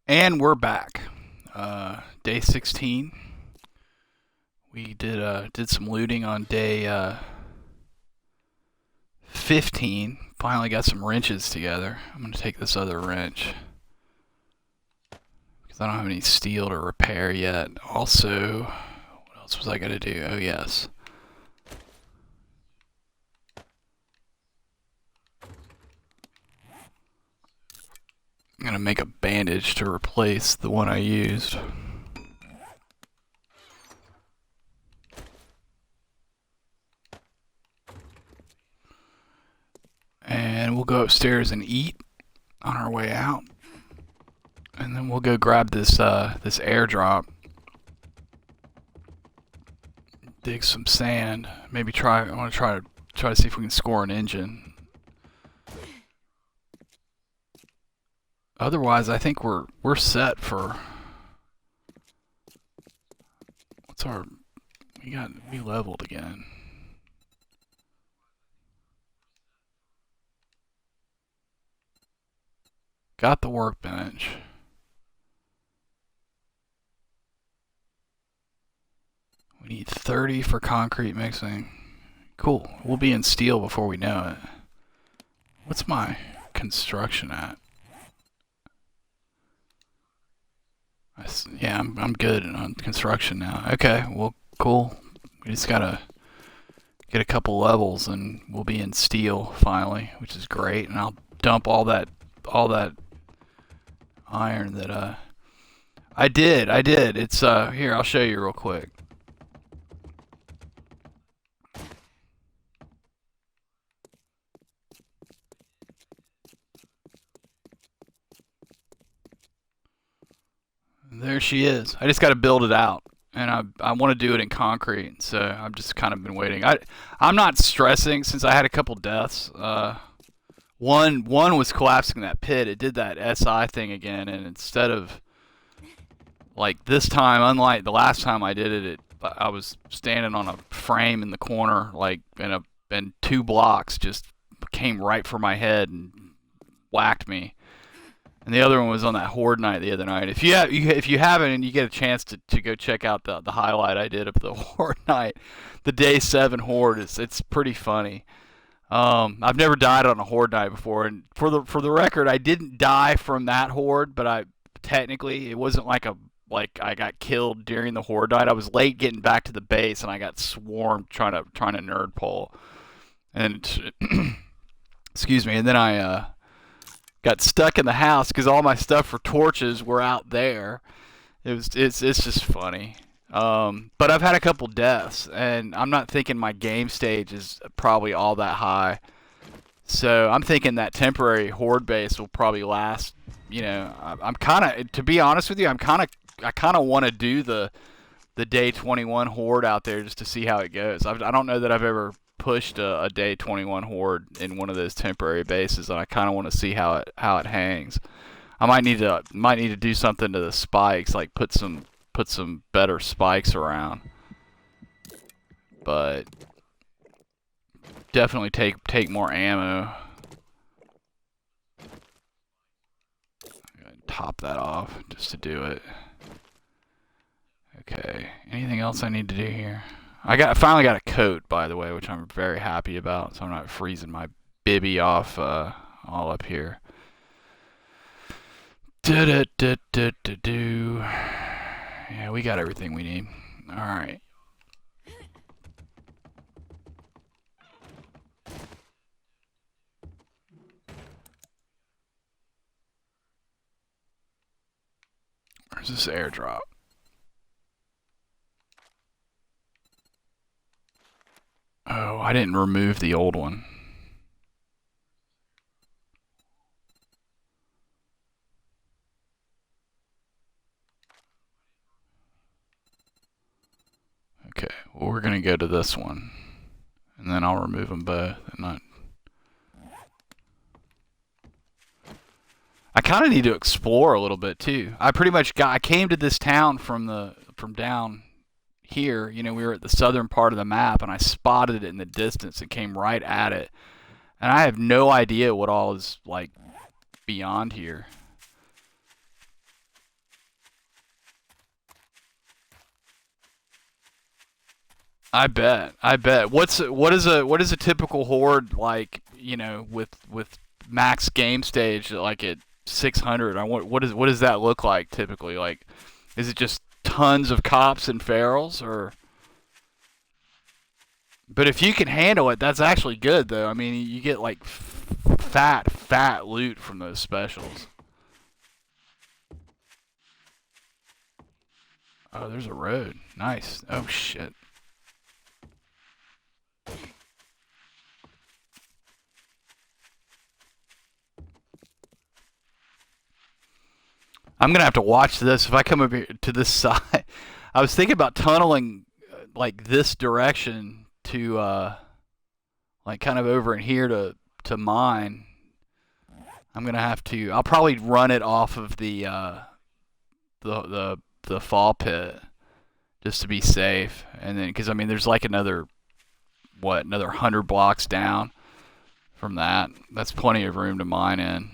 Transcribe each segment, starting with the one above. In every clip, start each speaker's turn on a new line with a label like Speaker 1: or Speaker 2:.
Speaker 1: And we're back. Day 16. We did some looting on day 15. Finally got some wrenches together. I'm gonna take this other wrench because I don't have any steel to repair yet. Also, what else was I gonna do? Oh yes. I'm gonna make a bandage to replace the one I used. And we'll go upstairs and eat on our way out. And then we'll go grab this this airdrop. Dig some sand. Maybe try. I want to try to see if we can score an engine. Otherwise, I think we're set for. What's our? We leveled again. Got the workbench. We need 30 for concrete mixing. Cool. We'll be in steel before we know it. What's my construction at? Yeah, I'm good on construction now. Okay, well, cool. We just gotta get a couple levels and we'll be in steel finally, which is great. And I'll dump all that iron that I did. It's here, I'll show you real quick. There she is. I just got to build it out, and I want to do it in concrete. So I've just kind of been waiting. I'm not stressing since I had a couple deaths. One was collapsing that pit. It did that SI thing again, and instead of like this time, unlike the last time I did it, I was standing on a frame in the corner, like and 2 blocks just came right for my head and whacked me. And the other one was on that Horde night the other night. If you haven't and you get a chance to go check out the highlight I did of the Horde night, the day 7 Horde, it's pretty funny. I've never died on a Horde night before, and for the record, I didn't die from that Horde, but I technically it wasn't like I got killed during the Horde night. I was late getting back to the base, and I got swarmed trying to nerd pole, and excuse me, and then I got stuck in the house because all my stuff for torches were out there. It's just funny. But I've had a couple deaths, and I'm not thinking my game stage is probably all that high. So I'm thinking that temporary horde base will probably last. You know, I'm kind of, to be honest with you, I kind of want to do the day 21 horde out there just to see how it goes. I don't know that I've ever pushed a day 21 horde in one of those temporary bases, and I kind of want to see how it hangs. I might need to do something to the spikes, like put some better spikes around. But definitely take more ammo. Top that off just to do it. Okay. Anything else I need to do here? I finally got a coat, by the way, which I'm very happy about, so I'm not freezing my bibby off all up here. Yeah, we got everything we need. All right. Where's this airdrop? Oh, I didn't remove the old one. Okay, well, we're gonna go to this one, and then I'll remove them both. And not. I kind of need to explore a little bit too. I came to this town from down here. You know, we were at the southern part of the map, and I spotted it in the distance and came right at it. And I have no idea what all is like beyond here. I bet. I bet. What is a typical horde like? With max game stage like at 600. What does that look like typically? Like, is it just tons of cops and ferals, or? But if you can handle it, that's actually good though. I mean, you get like fat loot from those specials. Oh, there's a road. Nice. Oh shit. I'm gonna have to watch this if I come over here to this side. I was thinking about tunneling like this direction to like kind of over in here to mine. I'm gonna have to. I'll probably run it off of the fall pit just to be safe, and then because I mean there's like another 100 blocks down from that. That's plenty of room to mine in.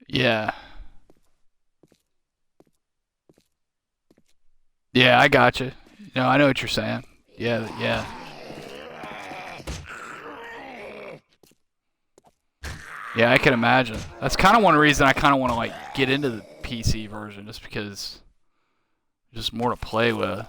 Speaker 1: Yeah. Yeah, I got you. No, I know what you're saying. Yeah, yeah. Yeah, I can imagine. That's kind of one reason I kind of want to like get into the PC version, just because there's just more to play with.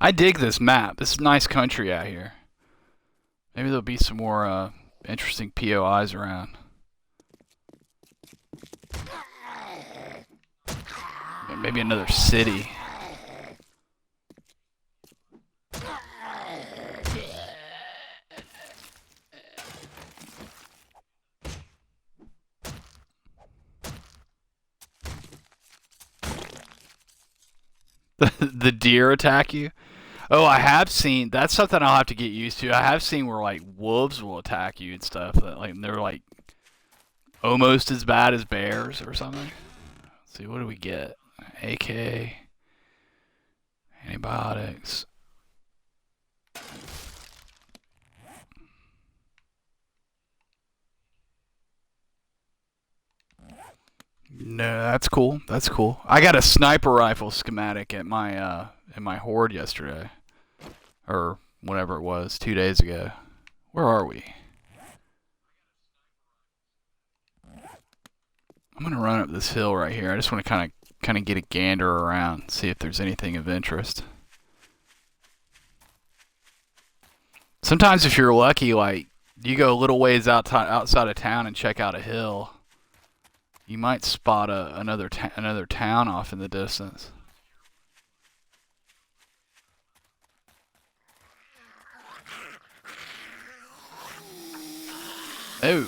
Speaker 1: I dig this map. This is nice country out here. Maybe there'll be some more interesting POIs around. Maybe another city. The deer attack you? Oh, I have seen. That's something I'll have to get used to. I have seen where like wolves will attack you and stuff. That like they're like almost as bad as bears or something. Let's see, what do we get? AK, antibiotics. No, that's cool. That's cool. I got a sniper rifle schematic at my in my horde yesterday, or whatever it was, 2 days ago. Where are we? I'm gonna run up this hill right here. I just want to kind of get a gander around, see if there's anything of interest. Sometimes if you're lucky, like you go a little ways outside of town and check out a hill, you might spot another town off in the distance. Oh,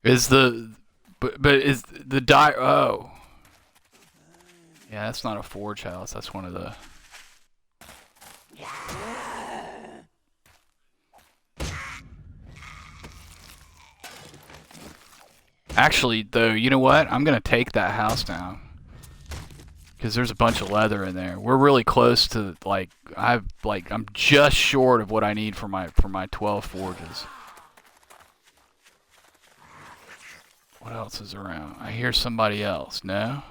Speaker 1: is the but is the die? Oh, Yeah, that's not a forge house. That's one of the... Actually, though, you know what? I'm going to take that house now. Because there's a bunch of leather in there. We're really close to, like, I'm just short of what I need for my 12 forges. What else is around? I hear somebody else. No?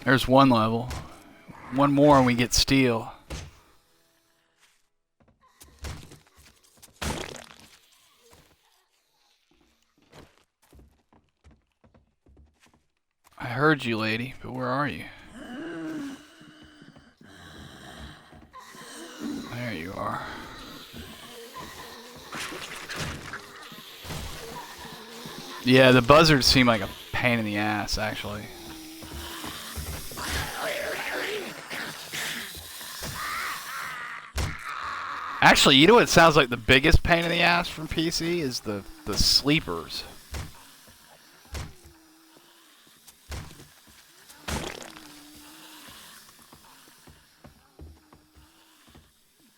Speaker 1: There's one level. One more and we get steel. I heard you, lady, but where are you? There you are. Yeah, the buzzards seem like a pain in the ass, actually. Actually, you know what sounds like the biggest pain in the ass from PC is the sleepers.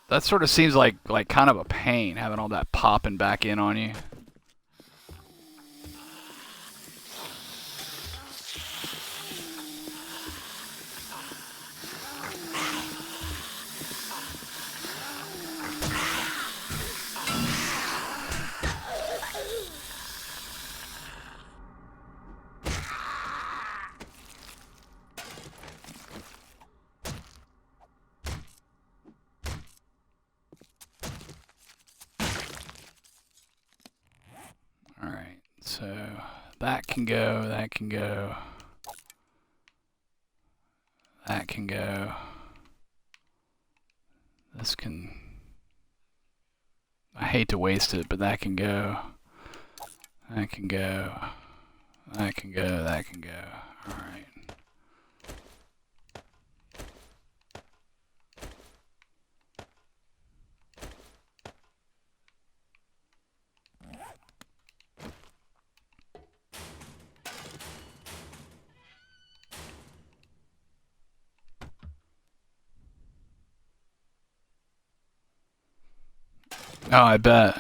Speaker 1: That sort of seems like kind of a pain, having all that popping back in on you. Alright, so that can go, that can go. That can go. This can... I hate to waste it, but that can go. That can go. That can go, that can go. Alright. Oh, I bet.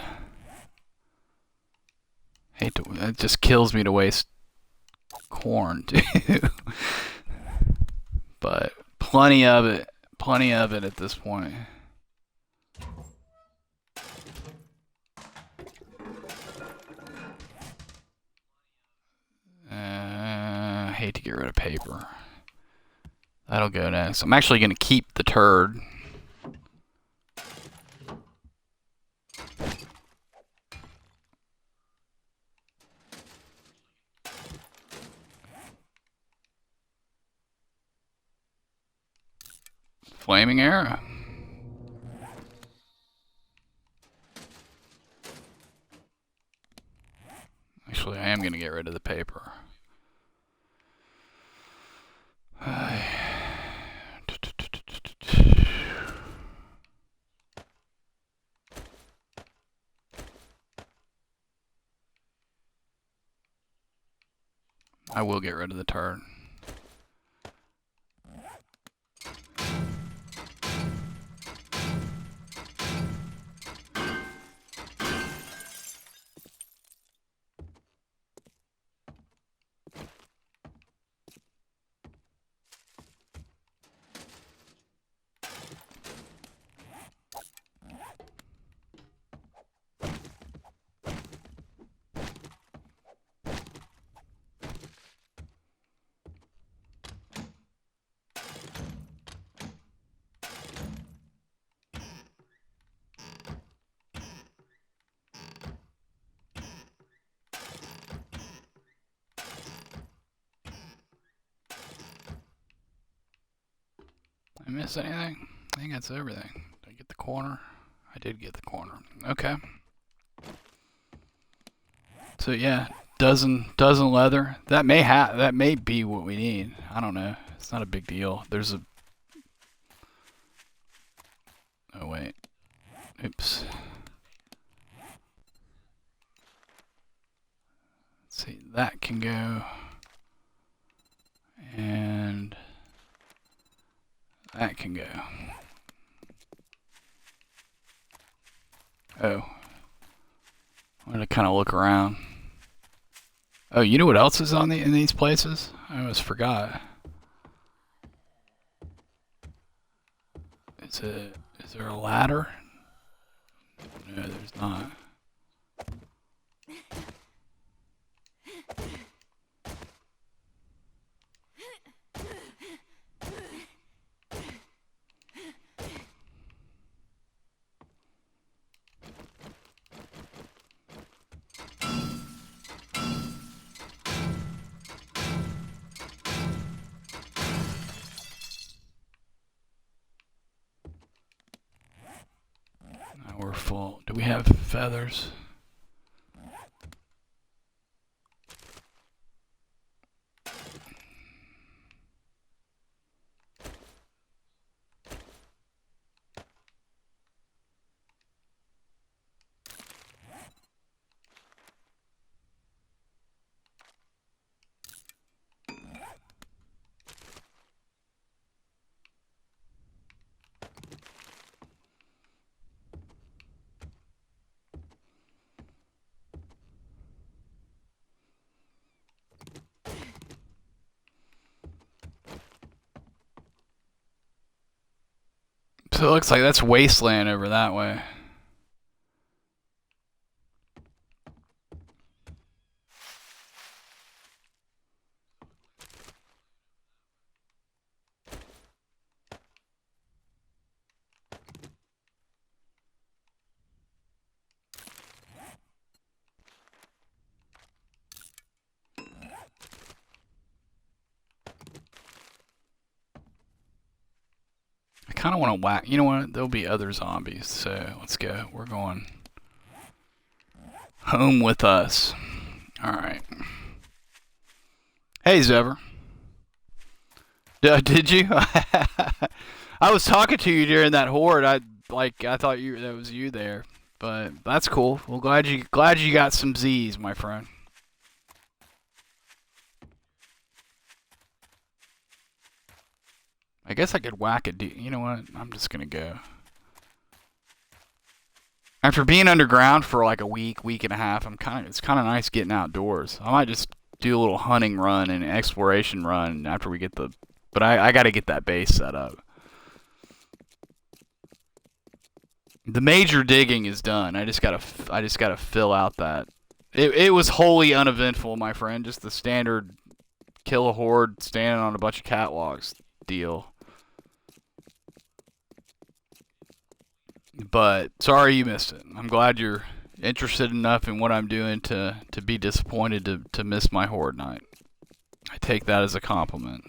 Speaker 1: Hate to... It just kills me to waste corn, too. But plenty of it. Plenty of it at this point. I hate to get rid of paper. That'll go next. I'm actually going to keep the turd. Flaming arrow. Actually, I am going to get rid of the paper. I will get rid of the turd. I miss anything? I think that's everything. Did I get the corner? I did get the corner. Okay. So yeah, dozen leather. That may be what we need. I don't know. It's not a big deal. There's a. Oh wait. Oops. Let's see. That can go. And that can go. Oh. I'm gonna kind of look around. Oh, you know what else is on in these places? I almost forgot. Is there a ladder? No, there's not. No, we're full. Do we have feathers? So it looks like that's wasteland over that way. I kind of want to whack. You know what? There'll be other zombies, so let's go. We're going home with us. All right. Hey, Zever. Did you? I was talking to you during that horde. I thought that was you there, but that's cool. Well, glad you got some Z's, my friend. I guess I could whack a You know what? I'm just gonna go. After being underground for like a week and a half, it's kind of nice getting outdoors. I might just do a little hunting run and exploration run after we get the. But I got to get that base set up. The major digging is done. I just gotta fill out that. It was wholly uneventful, my friend. Just the standard kill a horde, standing on a bunch of catwalks deal. But sorry you missed it. I'm glad you're interested enough in what I'm doing to be disappointed to miss my horde night. I take that as a compliment.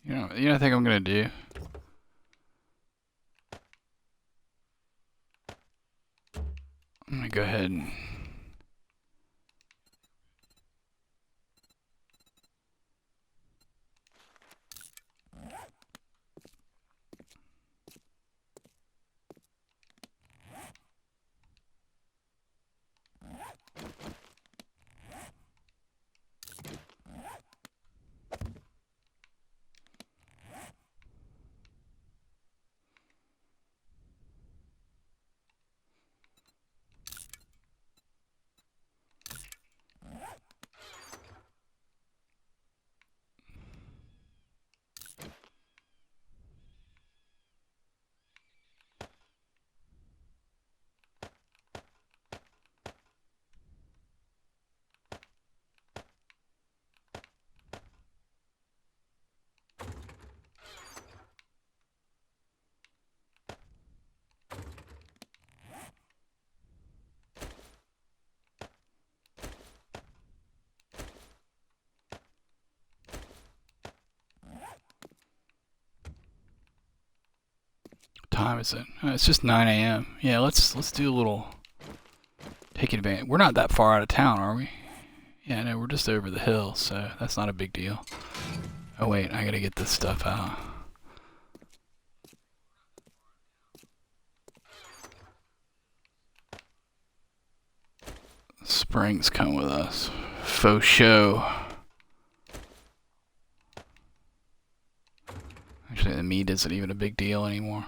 Speaker 1: You know what I think I'm gonna do? I'm gonna go ahead and time is it? It's just 9 a.m. Yeah, let's do a little take advantage. We're not that far out of town, are we? Yeah, no, we're just over the hill, so that's not a big deal. Oh wait, I gotta get this stuff out. Springs come with us. Faux show. Actually, the meat isn't even a big deal anymore.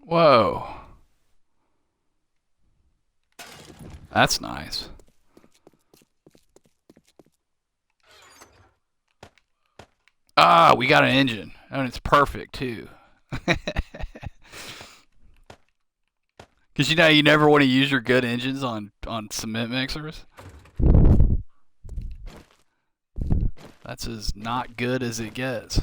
Speaker 1: Whoa. That's nice. Ah, we got an engine. And it's perfect, too. Because you know you never want to use your good engines on cement mixers. That's as not good as it gets.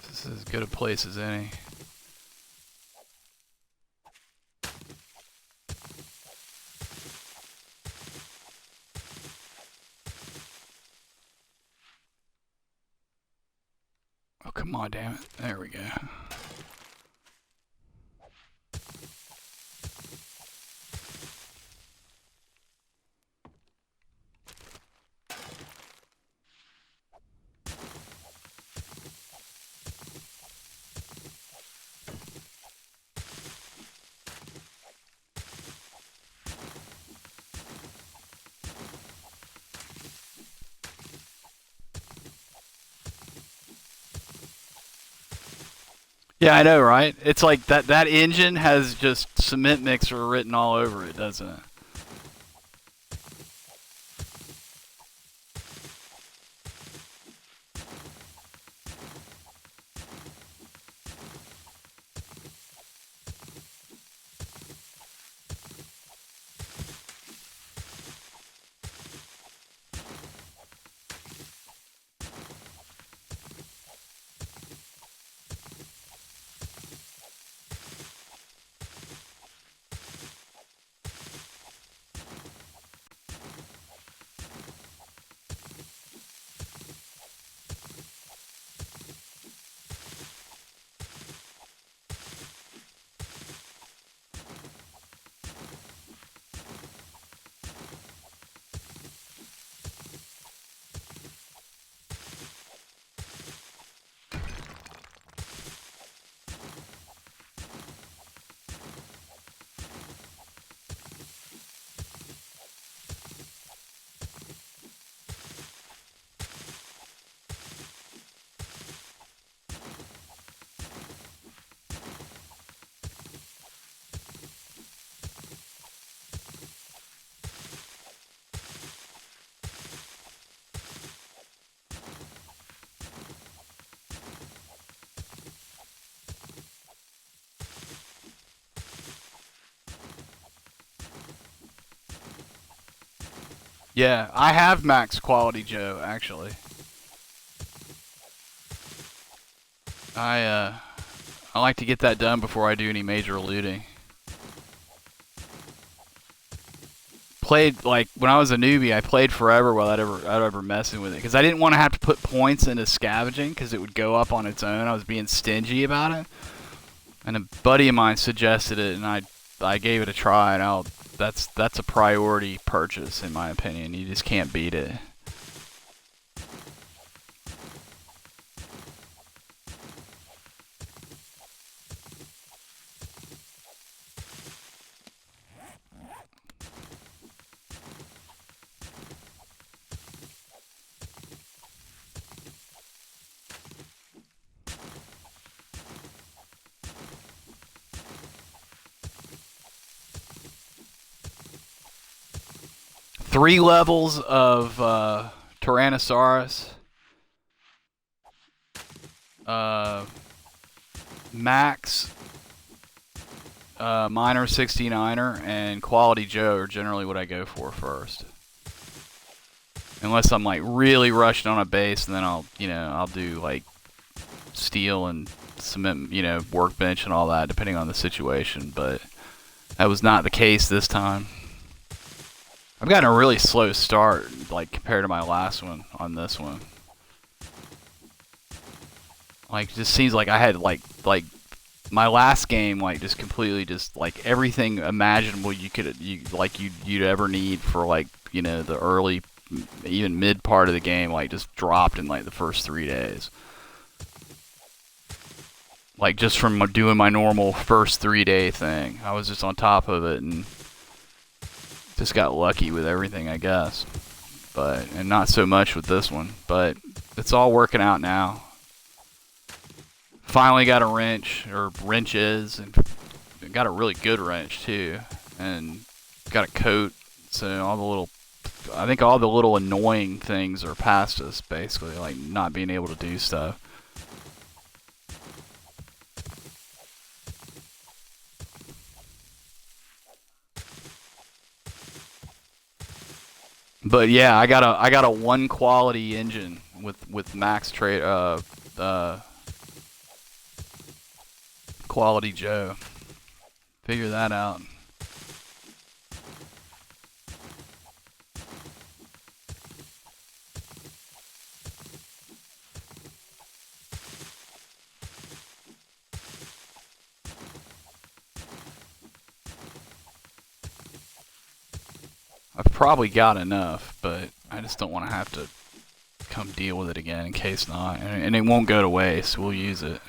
Speaker 1: This is as good a place as any. Oh, come on, damn it. There we go. Yeah, I know, right? It's like that engine has just cement mixer written all over it, doesn't it? Yeah, I have max quality Joe, actually. I I like to get that done before I do any major looting. Played like when I was a newbie, I played forever without ever messing with it because I didn't want to have to put points into scavenging because it would go up on its own. I was being stingy about it, and a buddy of mine suggested it, and I gave it a try, and that's a priority purchase in my opinion. You just can't beat it. 3 levels of Tyrannosaurus, max minor 69er, and quality Joe are generally what I go for first. Unless I'm like really rushing on a base, and then I'll do like steel and cement, workbench and all that, depending on the situation. But that was not the case this time. I've gotten a really slow start, like compared to my last one on this one. Like, it just seems like I had like my last game, like just completely just like everything imaginable you'd ever need for like the early, even mid part of the game, like just dropped in like the first 3 days. Like just from doing my normal first 3-day thing, I was just on top of it and just got lucky with everything, I guess. And not so much with this one, but it's all working out now. Finally got a wrench, or wrenches, and got a really good wrench too, and got a coat. So I think all the little annoying things are past us, basically, like not being able to do stuff. But yeah, I got a 1 quality engine with max trade quality Joe. Figure that out. I've probably got enough, but I just don't want to have to come deal with it again in case not. And it won't go to waste, so we'll use it.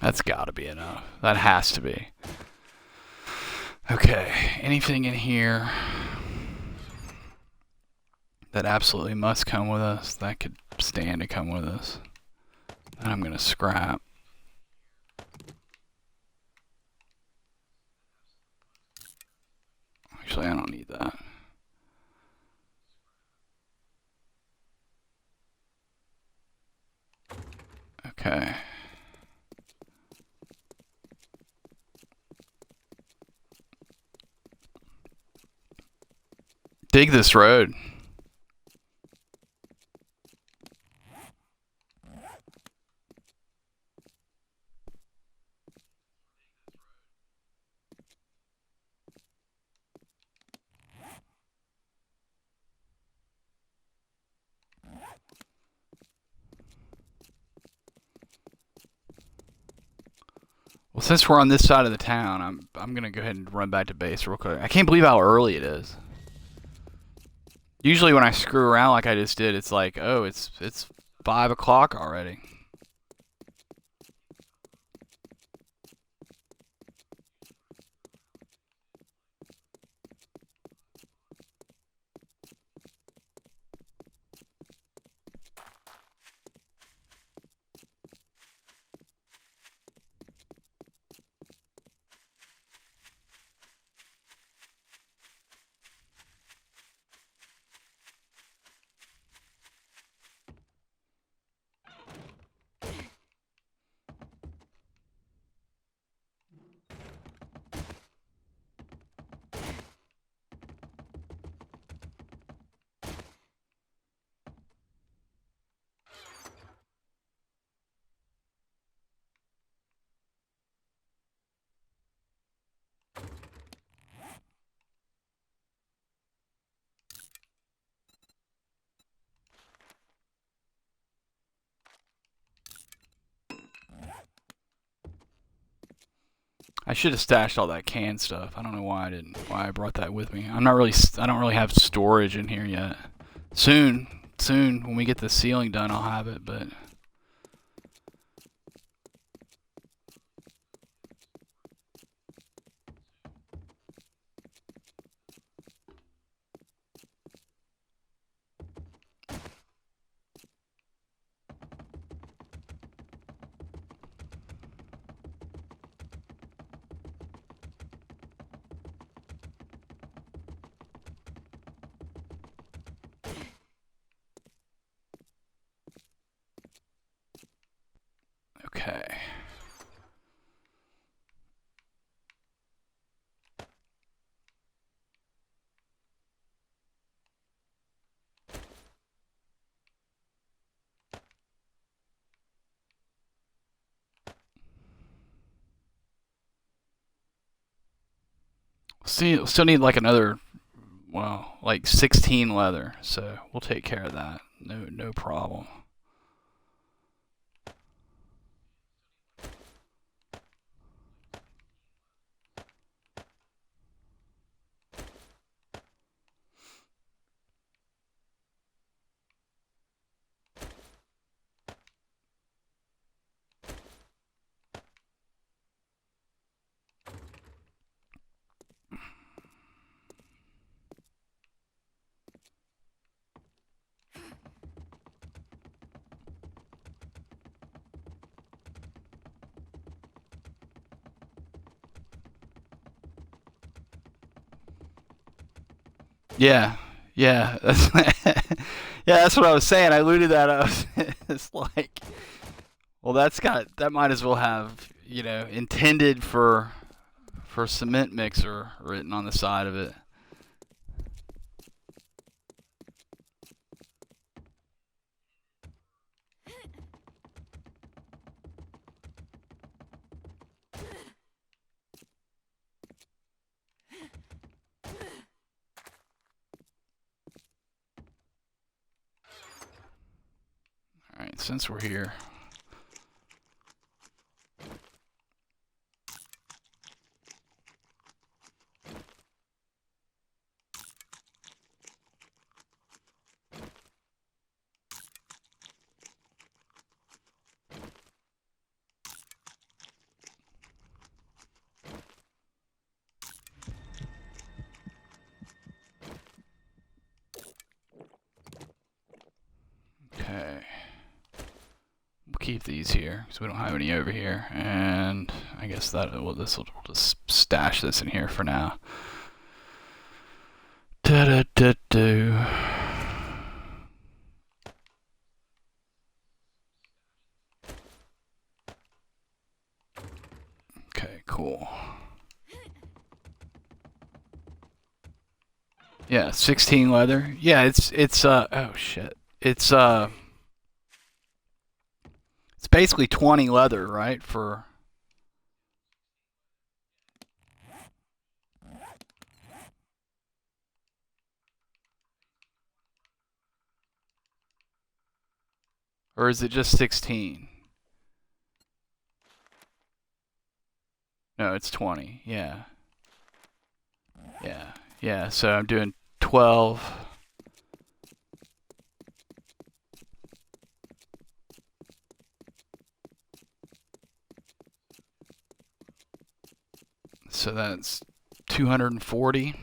Speaker 1: That's gotta be enough. That has to be. Okay, anything in here that absolutely must come with us, that could stand to come with us, that I'm gonna scrap. Actually, I don't need that. Okay. Dig this road. Well, since we're on this side of the town, I'm gonna go ahead and run back to base real quick. I can't believe how early it is. Usually when I screw around like I just did, it's like, oh, it's 5 o'clock already. I should have stashed all that canned stuff. I don't know why I didn't. Why I brought that with me. I'm not really. I don't really have storage in here yet. Soon, when we get the ceiling done, I'll have it. But okay. See, still need like another, well, like 16 leather. So we'll take care of that. No problem. Yeah, yeah, yeah. That's what I was saying. I looted that up. It's like, well, that might as well have intended for cement mixer written on the side of it. All right, since we're here. Okay. We'll keep these here because we don't have any over here, and I guess that we'll just stash this in here for now. Da da da do. Okay, cool. Yeah, 16 leather. Yeah, it's oh shit. It's basically 20 leather, right? For or is it just 16? No, it's 20. Yeah. Yeah. Yeah, so I'm doing 12. So that's 240.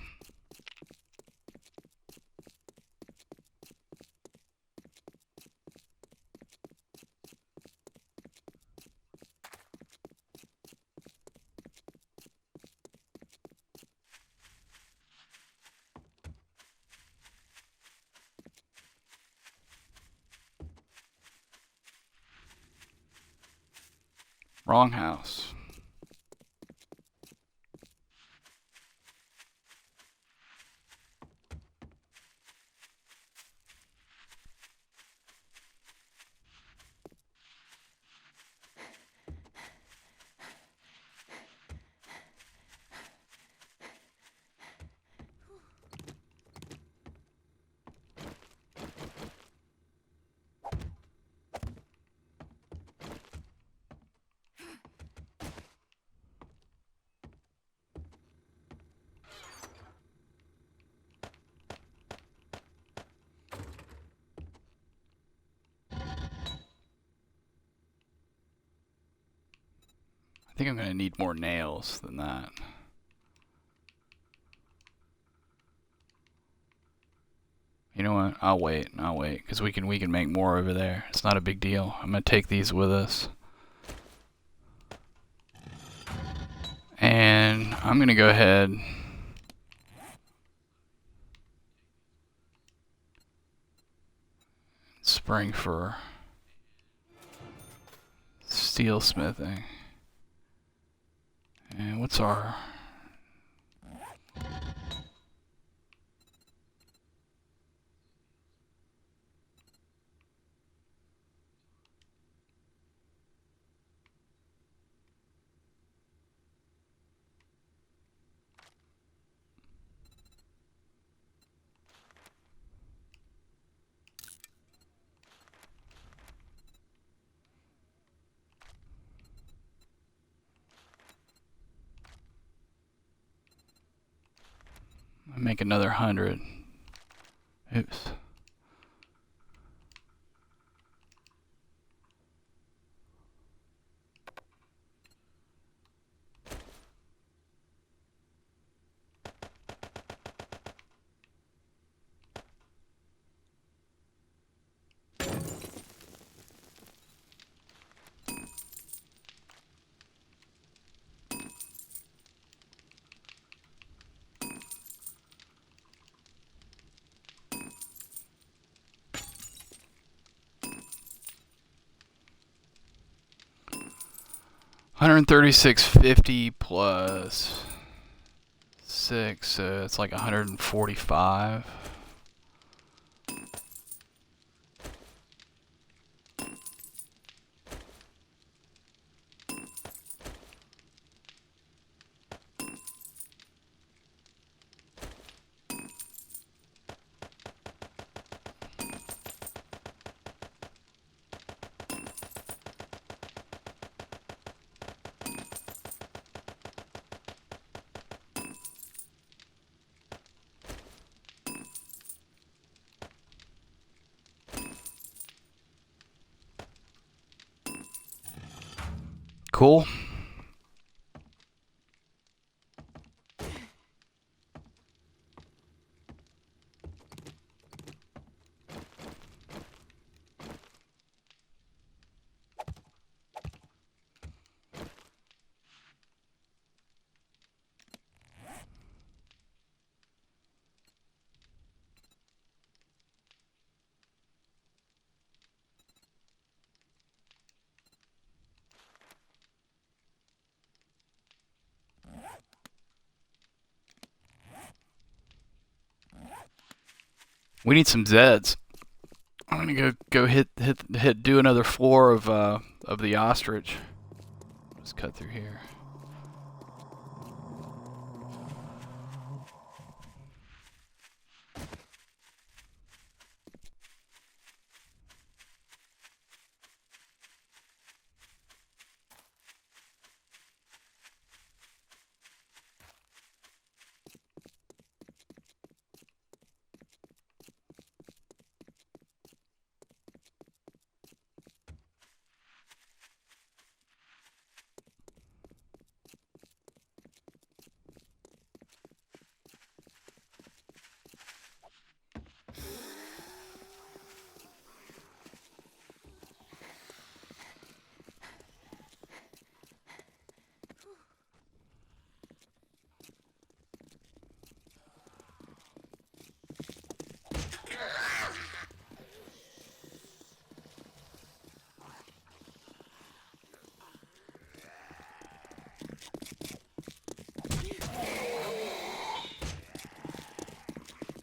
Speaker 1: Wrong house. think I'm gonna need more nails than that. You know what? I'll wait, because we can make more over there. It's not a big deal. I'm gonna take these with us. And I'm gonna go ahead spring for steel smithing. And what's our... make another 100. Oops. $136.50 plus 6, so it's like 145. Cool. We need some Zeds. I'm gonna go do another floor of the ostrich. Just cut through here.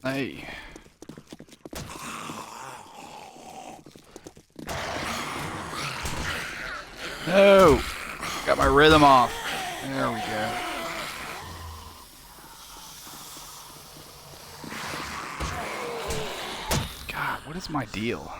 Speaker 1: Hey. No! Got my rhythm off. There we go. God, what is my deal?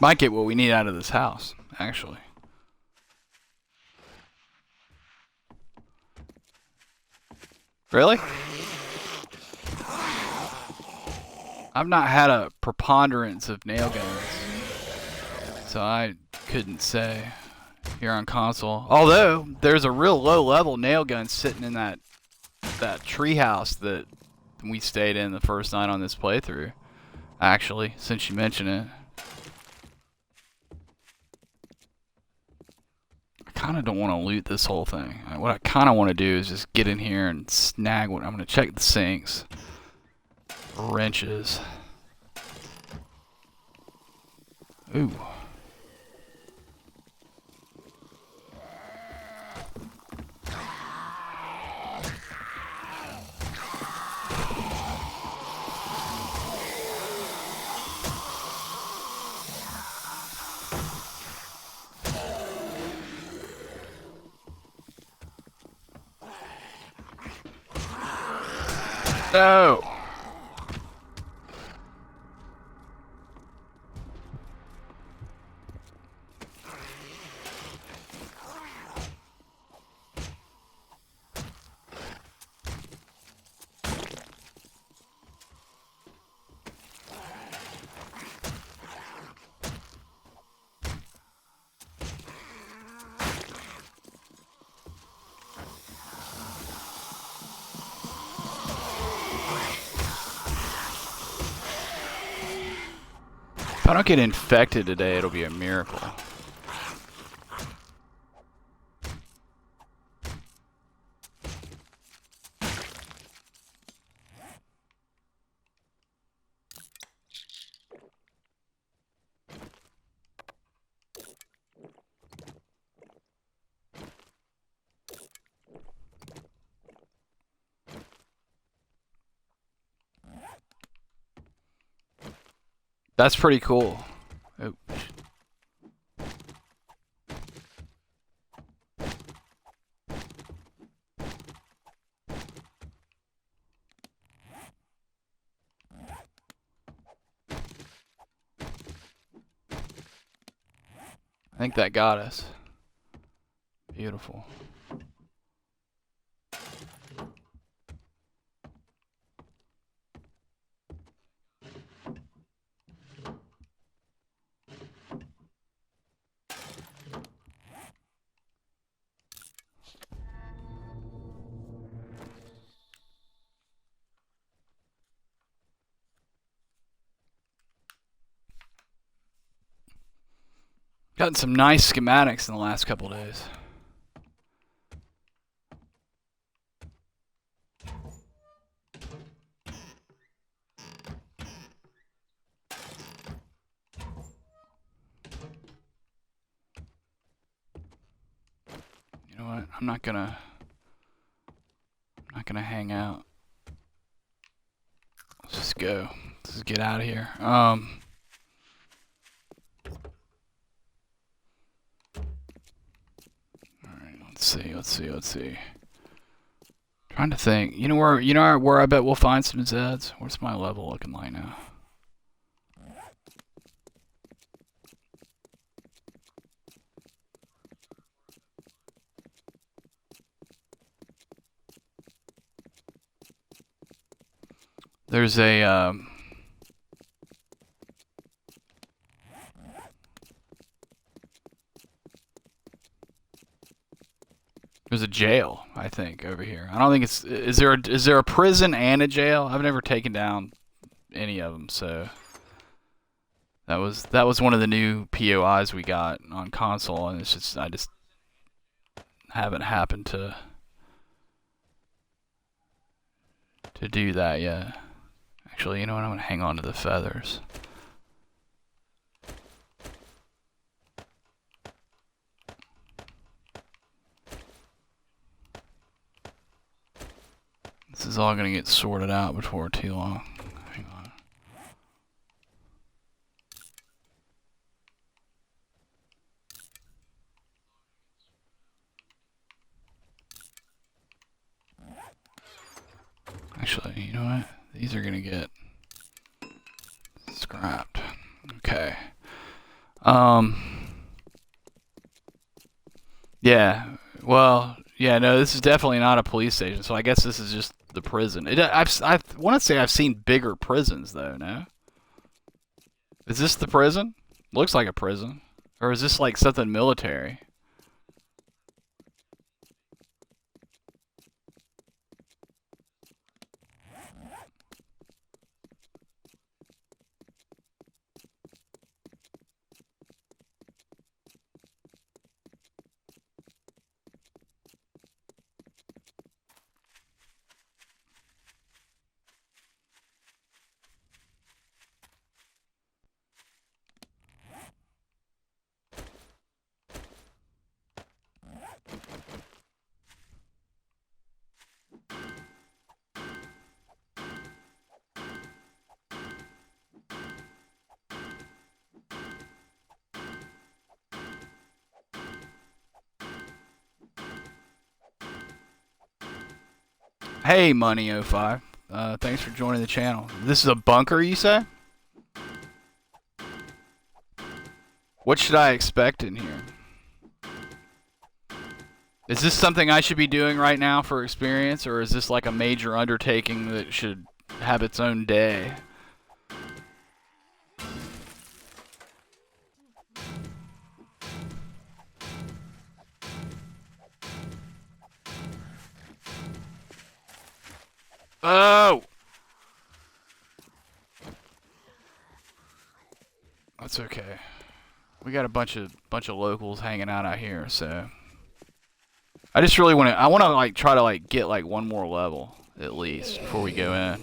Speaker 1: Might get what we need out of this house, actually. Really? I've not had a preponderance of nail guns, so I couldn't say here on console. Although there's a real low-level nail gun sitting in that treehouse that we stayed in the first night on this playthrough. Actually, since you mention it, I kind of don't want to loot this whole thing. What I kind of want to do is just get in here and snag what I'm going to check the sinks. Wrenches. Ooh. No. If I don't get infected today, it'll be a miracle. That's pretty cool. Oh. I think that got us. Beautiful. Gotten some nice schematics in the last couple days. You know what? I'm not gonna hang out. Let's just go. Let's just get out of here. Let's see. Trying to think. You know where I bet we'll find some Zeds? What's my level looking like now? There's a there's a jail, I think, over here. I don't think it's... Is there a prison and a jail? I've never taken down any of them, so... That was one of the new POIs we got on console, and it's just... I just haven't happened to do that yet. Actually, you know what? I'm gonna hang on to the feathers. This is all gonna get sorted out before too long. Hang on. Actually, you know what? These are gonna get scrapped. Okay. Um, yeah. Well, yeah. No, this is definitely not a police station. So I guess this is just the prison. I want to say I've seen bigger prisons though. No, is this the prison? Looks like a prison, or is this like something military? Hey, Money05. Thanks for joining the channel. This is a bunker, you say? What should I expect in here? Is this something I should be doing right now for experience, or is this like a major undertaking that should have its own day? Oh! That's okay. We got a bunch of locals hanging out here, so I just really I want to like try to like get like one more level at least before we go in.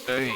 Speaker 1: Hey.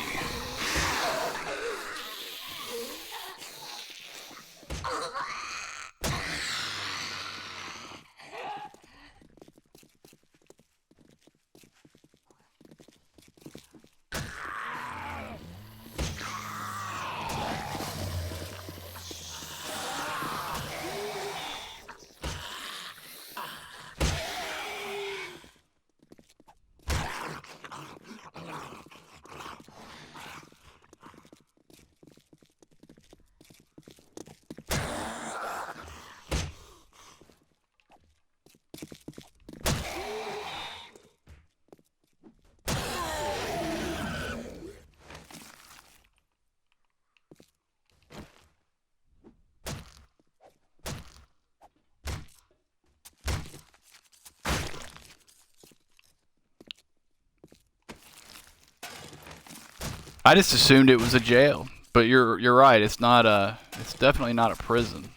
Speaker 1: I just assumed it was a jail, but you're right. It's not a. It's definitely not a prison.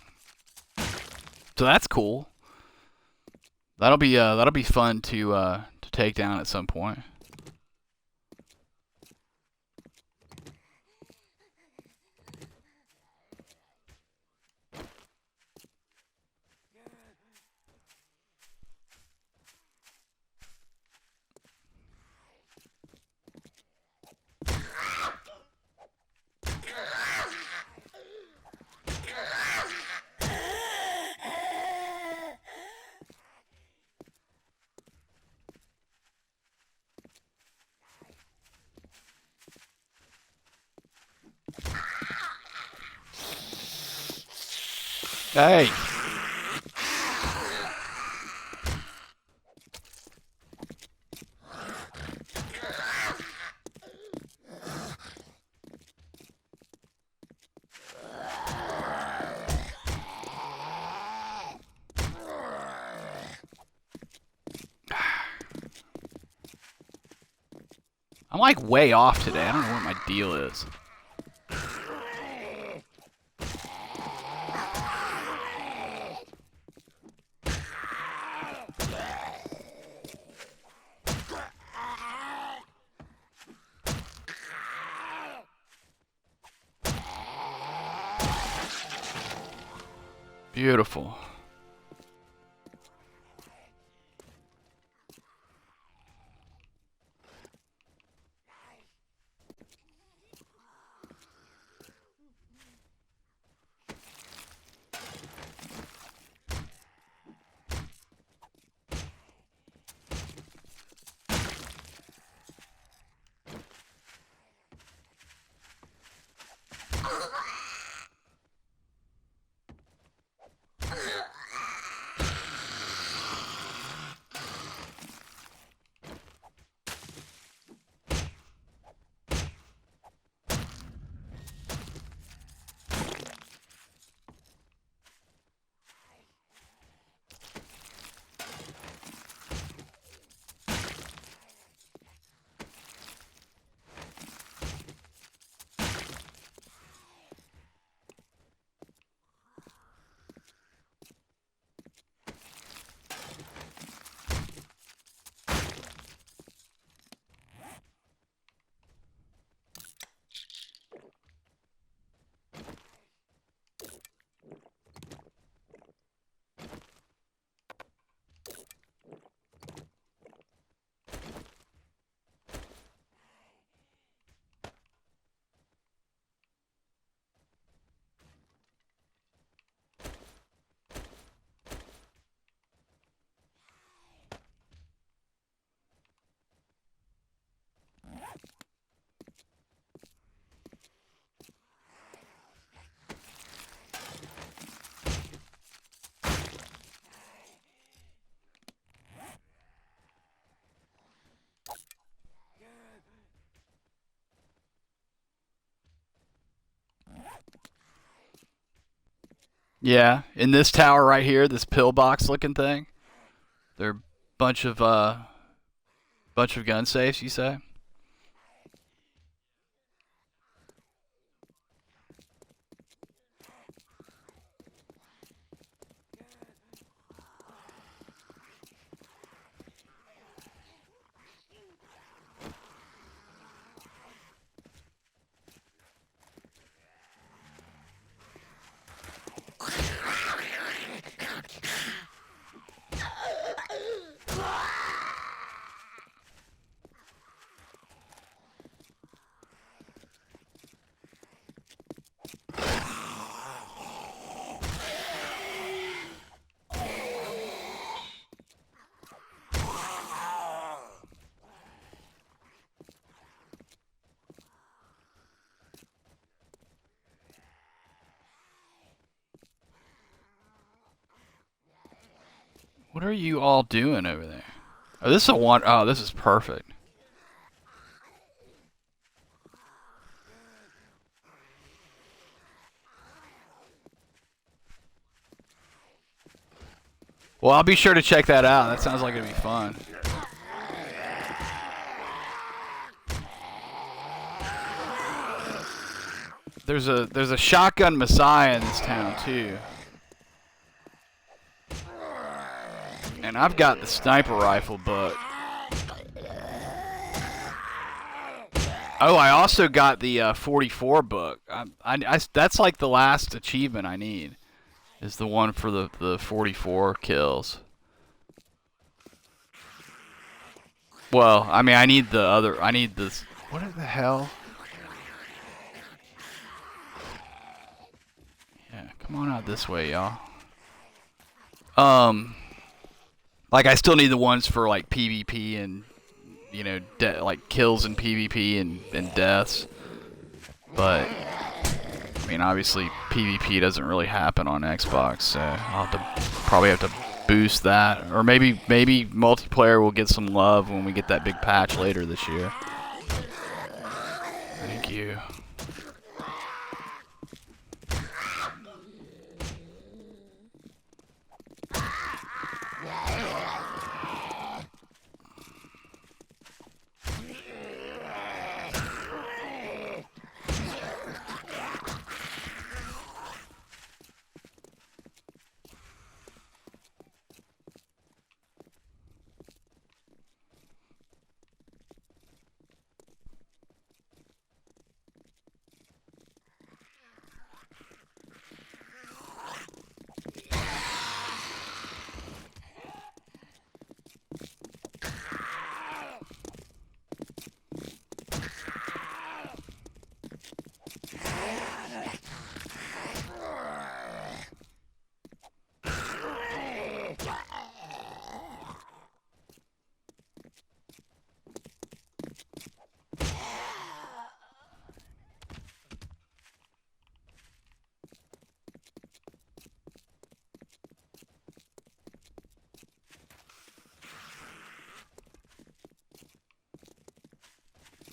Speaker 1: So that's cool. That'll be fun to take down at some point. Hey. I'm like way off today. I don't know what my deal is. Beautiful. Yeah, in this tower right here, this pillbox looking thing, there are bunch of gun safes. You say? What are you all doing over there? Oh, this is a one. Oh, this is perfect. Well, I'll be sure to check that out. That sounds like it'd be fun. There's a shotgun messiah in this town too. And I've got the sniper rifle book. Oh, I also got the 44 book. That's like the last achievement I need. Is the one for the 44 kills. Well, I mean, I need the other. I need this. What the hell? Yeah, come on out this way, y'all. Um, like I still need the ones for like PvP and like kills in PvP and deaths. But I mean, obviously PvP doesn't really happen on Xbox, so I'll probably have to boost that, or maybe multiplayer will get some love when we get that big patch later this year. Thank you.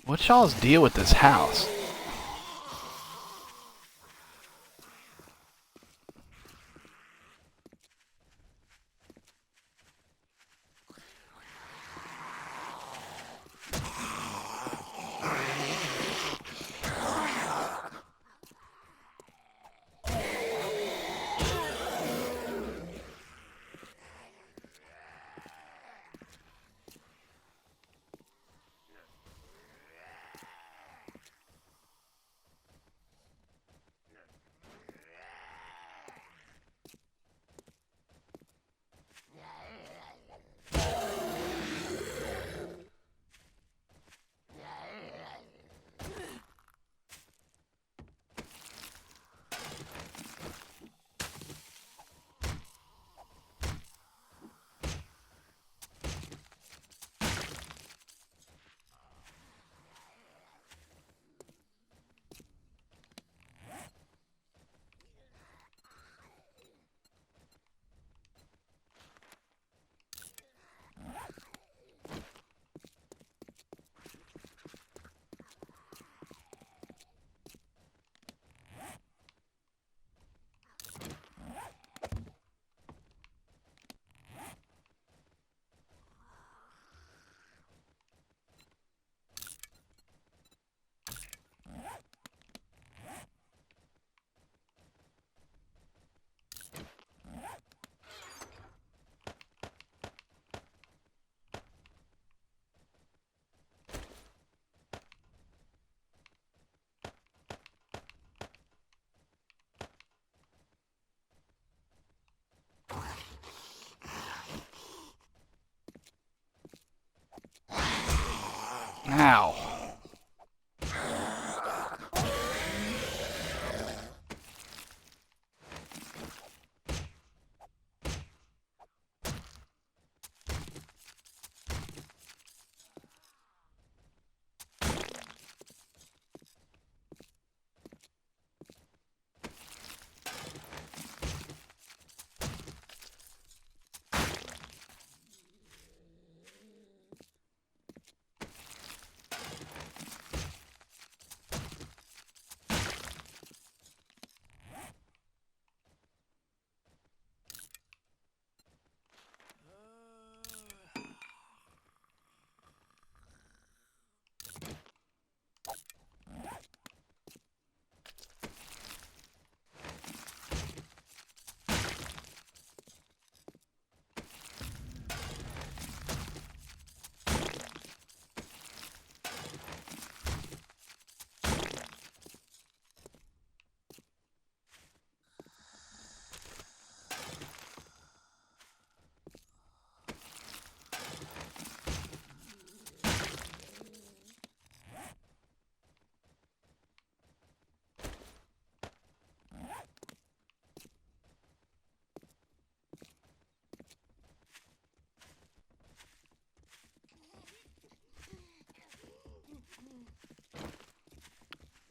Speaker 1: What's y'all's deal with this house? Ow.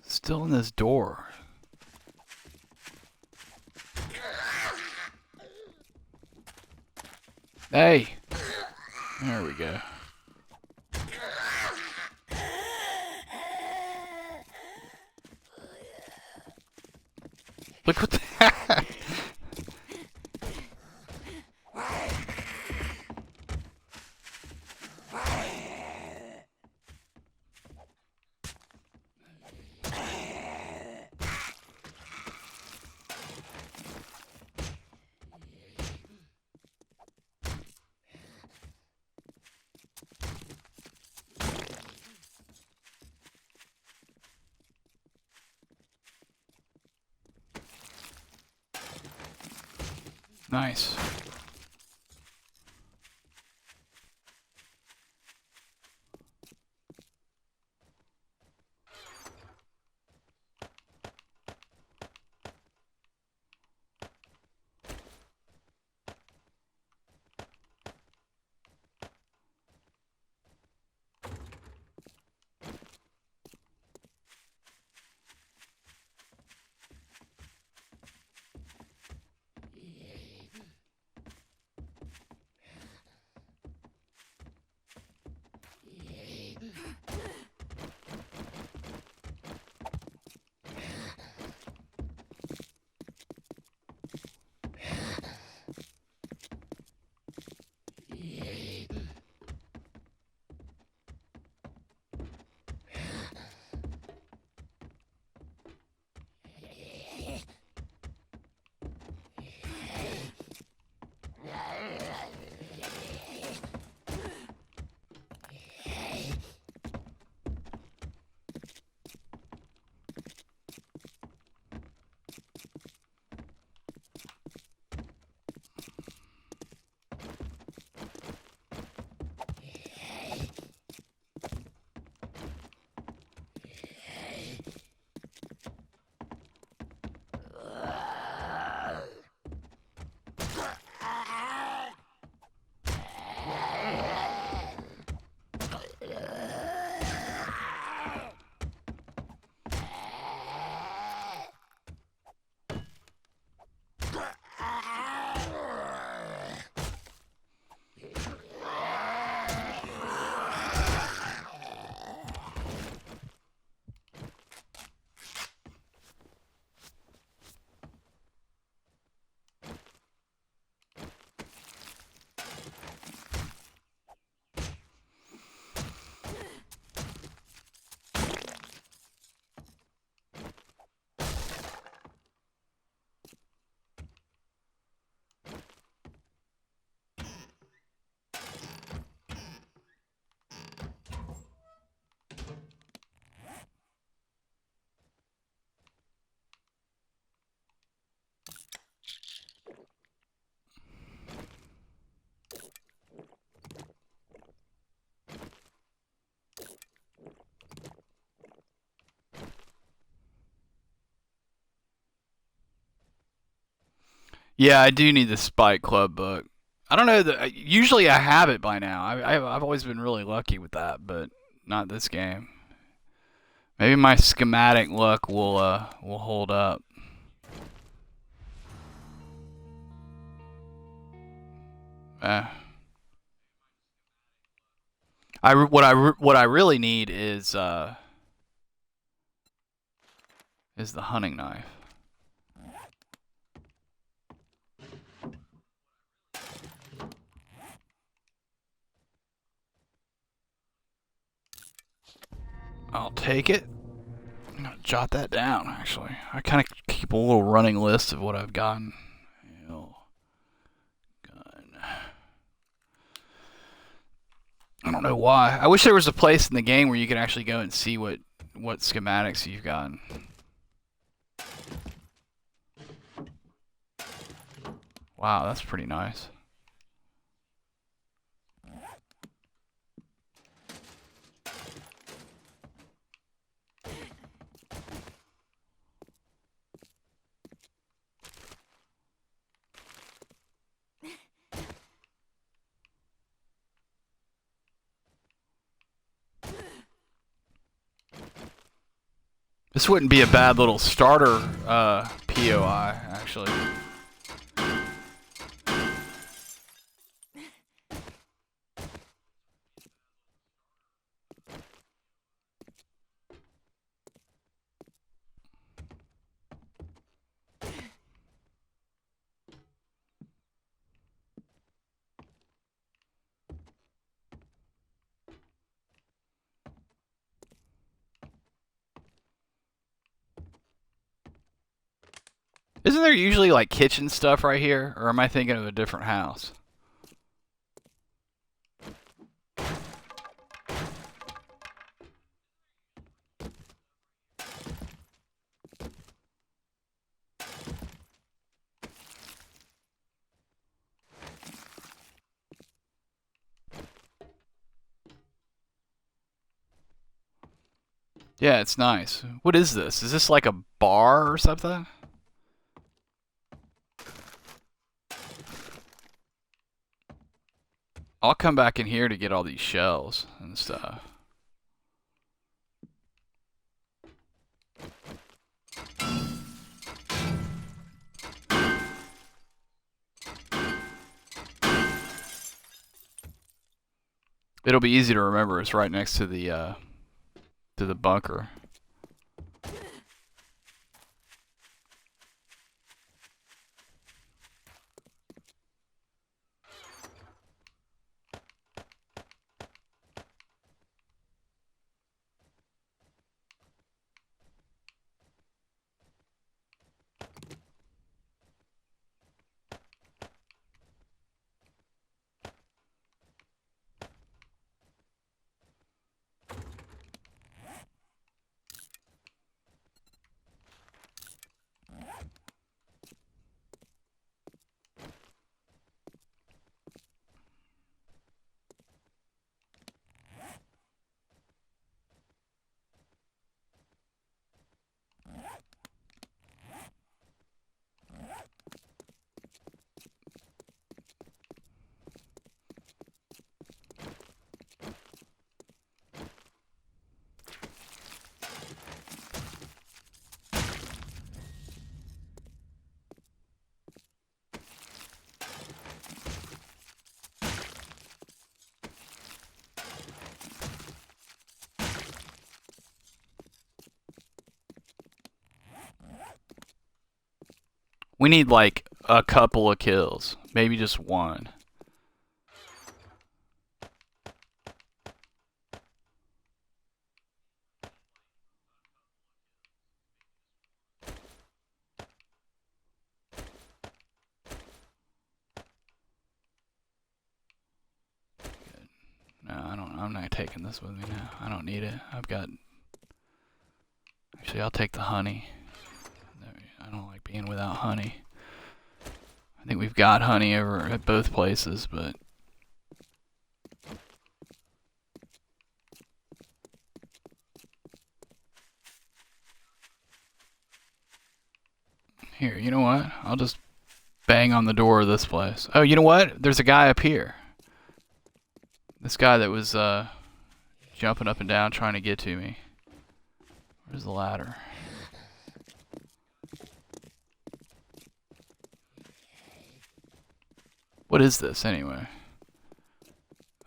Speaker 1: Still in this door. Hey. There we go. Look what that. Nice. Yeah, I do need the Spike Club book. I don't know that. Usually I have it by now. I've always been really lucky with that, but not this game. Maybe my schematic luck will hold up. Uh, what I really need is the hunting knife. I'll take it. I'm gonna jot that down. Actually, I kind of keep a little running list of what I've gotten. Gun. I don't know why. I wish there was a place in the game where you could actually go and see what schematics you've gotten. Wow, that's pretty nice. This wouldn't be a bad little starter POI, actually. Isn't there usually like kitchen stuff right here, or am I thinking of a different house? Yeah, it's nice. What is this? Is this like a bar or something? I'll come back in here to get all these shells and stuff. It'll be easy to remember. It's right next to the bunker. We need like a couple of kills, maybe just one. No, I don't. I'm not taking this with me now. I don't need it. I've got. Actually, I'll take the honey. I don't like being without honey. I think we've got honey over at both places, but here, you know what? I'll just bang on the door of this place. Oh, you know what? There's a guy up here. This guy that was jumping up and down trying to get to me. Where's the ladder? What is this anyway?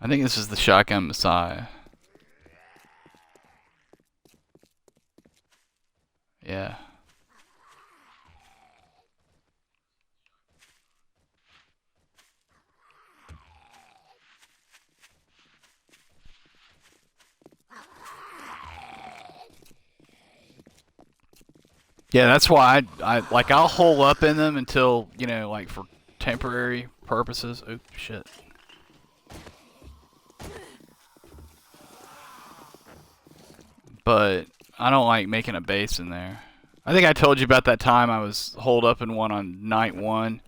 Speaker 1: I think this is the Shotgun Messiah. Yeah. Yeah, that's why I like I'll hole up in them until, you know, like for temporary purposes. Oh shit. But I don't like making a base in there. I think I told you about that time I was holed up in one on night 1,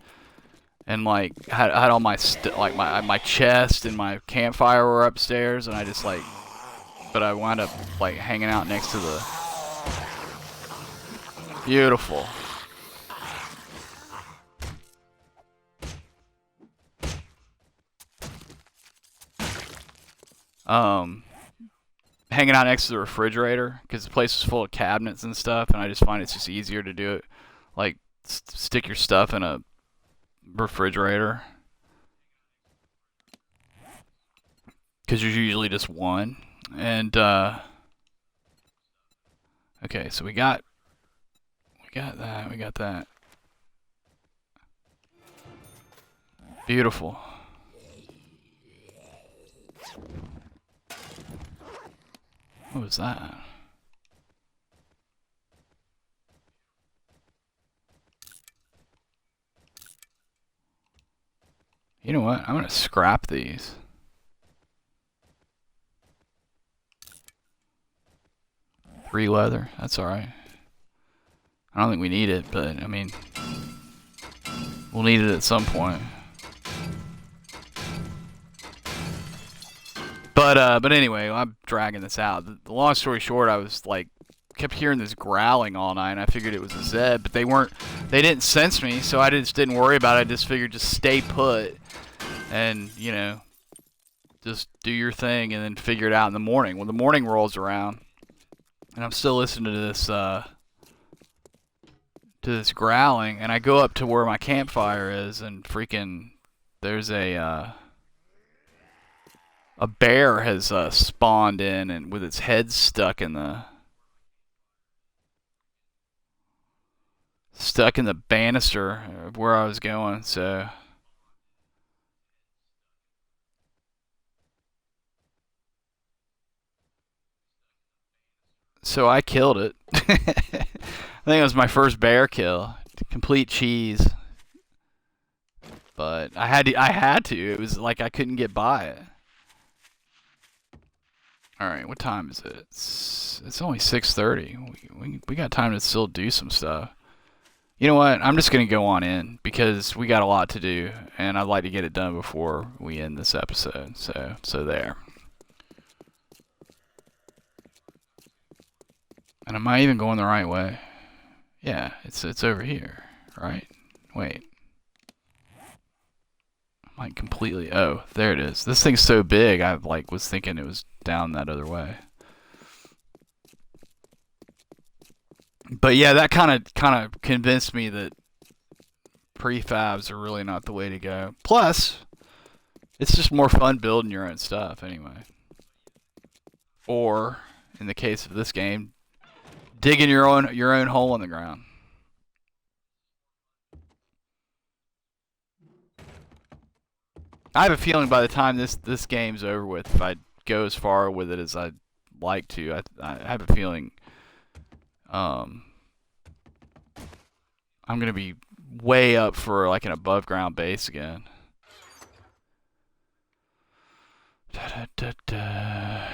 Speaker 1: and like had all my like my chest and my campfire were upstairs, and I just like, but I wound up like hanging out next to the beautiful. Hanging out next to the refrigerator because the place is full of cabinets and stuff, and I just find it's just easier to do it, like stick your stuff in a refrigerator because there's usually just one. And okay, so we got that. Beautiful. What was that? You know what? I'm gonna scrap these. Three leather. That's alright. I don't think we need it, but I mean, we'll need it at some point. But anyway, I'm dragging this out. The long story short, I was like, kept hearing this growling all night, and I figured it was a Zed, but they didn't sense me, so I just didn't worry about it. I just figured just stay put, and, you know, just do your thing, and then figure it out in the morning. When the morning rolls around, and I'm still listening to this growling, and I go up to where my campfire is, and freaking, there's a bear has spawned in, and with its head stuck in the banister of where I was going. So I killed it. I think it was my first bear kill. Complete cheese. But I had to. It was like I couldn't get by it. Alright, what time is it? It's only 6:30. We got time to still do some stuff. You know what? I'm just going to go on in because we got a lot to do, and I'd like to get it done before we end this episode. So there. And am I even going the right way? Yeah, it's over here, right? Wait. I'm like completely... Oh, there it is. This thing's so big, I like was thinking it was down that other way. But yeah, that kind of convinced me that prefabs are really not the way to go. Plus, it's just more fun building your own stuff anyway. Or, in the case of this game, digging your own hole in the ground. I have a feeling by the time this game's over with, if I go as far with it as I'd like to, I have a feeling I'm gonna be way up for like an above ground base again. Da, da, da, da.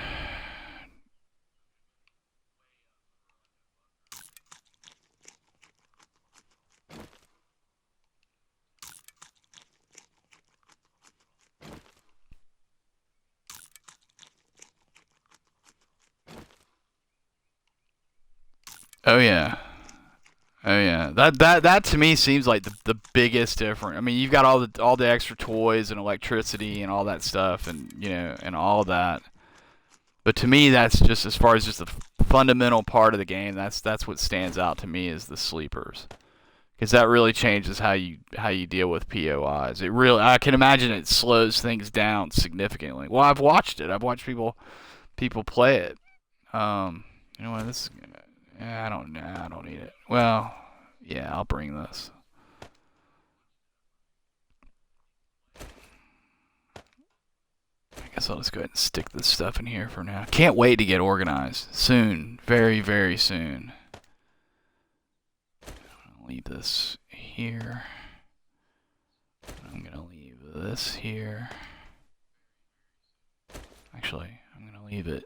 Speaker 1: Oh yeah. Oh yeah, that to me seems like the biggest difference. I mean, you've got all the extra toys and electricity and all that stuff, and you know, and all of that. But to me, that's just as far as just the fundamental part of the game. That's what stands out to me is the sleepers, because that really changes how you deal with POIs. It really, I can imagine it slows things down significantly. Well, I've watched it. I've watched people play it. You know what? This, yeah, I don't need it. Well, yeah, I'll bring this. I guess I'll just go ahead and stick this stuff in here for now. Can't wait to get organized soon, very very soon. I'll leave this here. I'm gonna leave this here. Actually, I'm gonna leave it.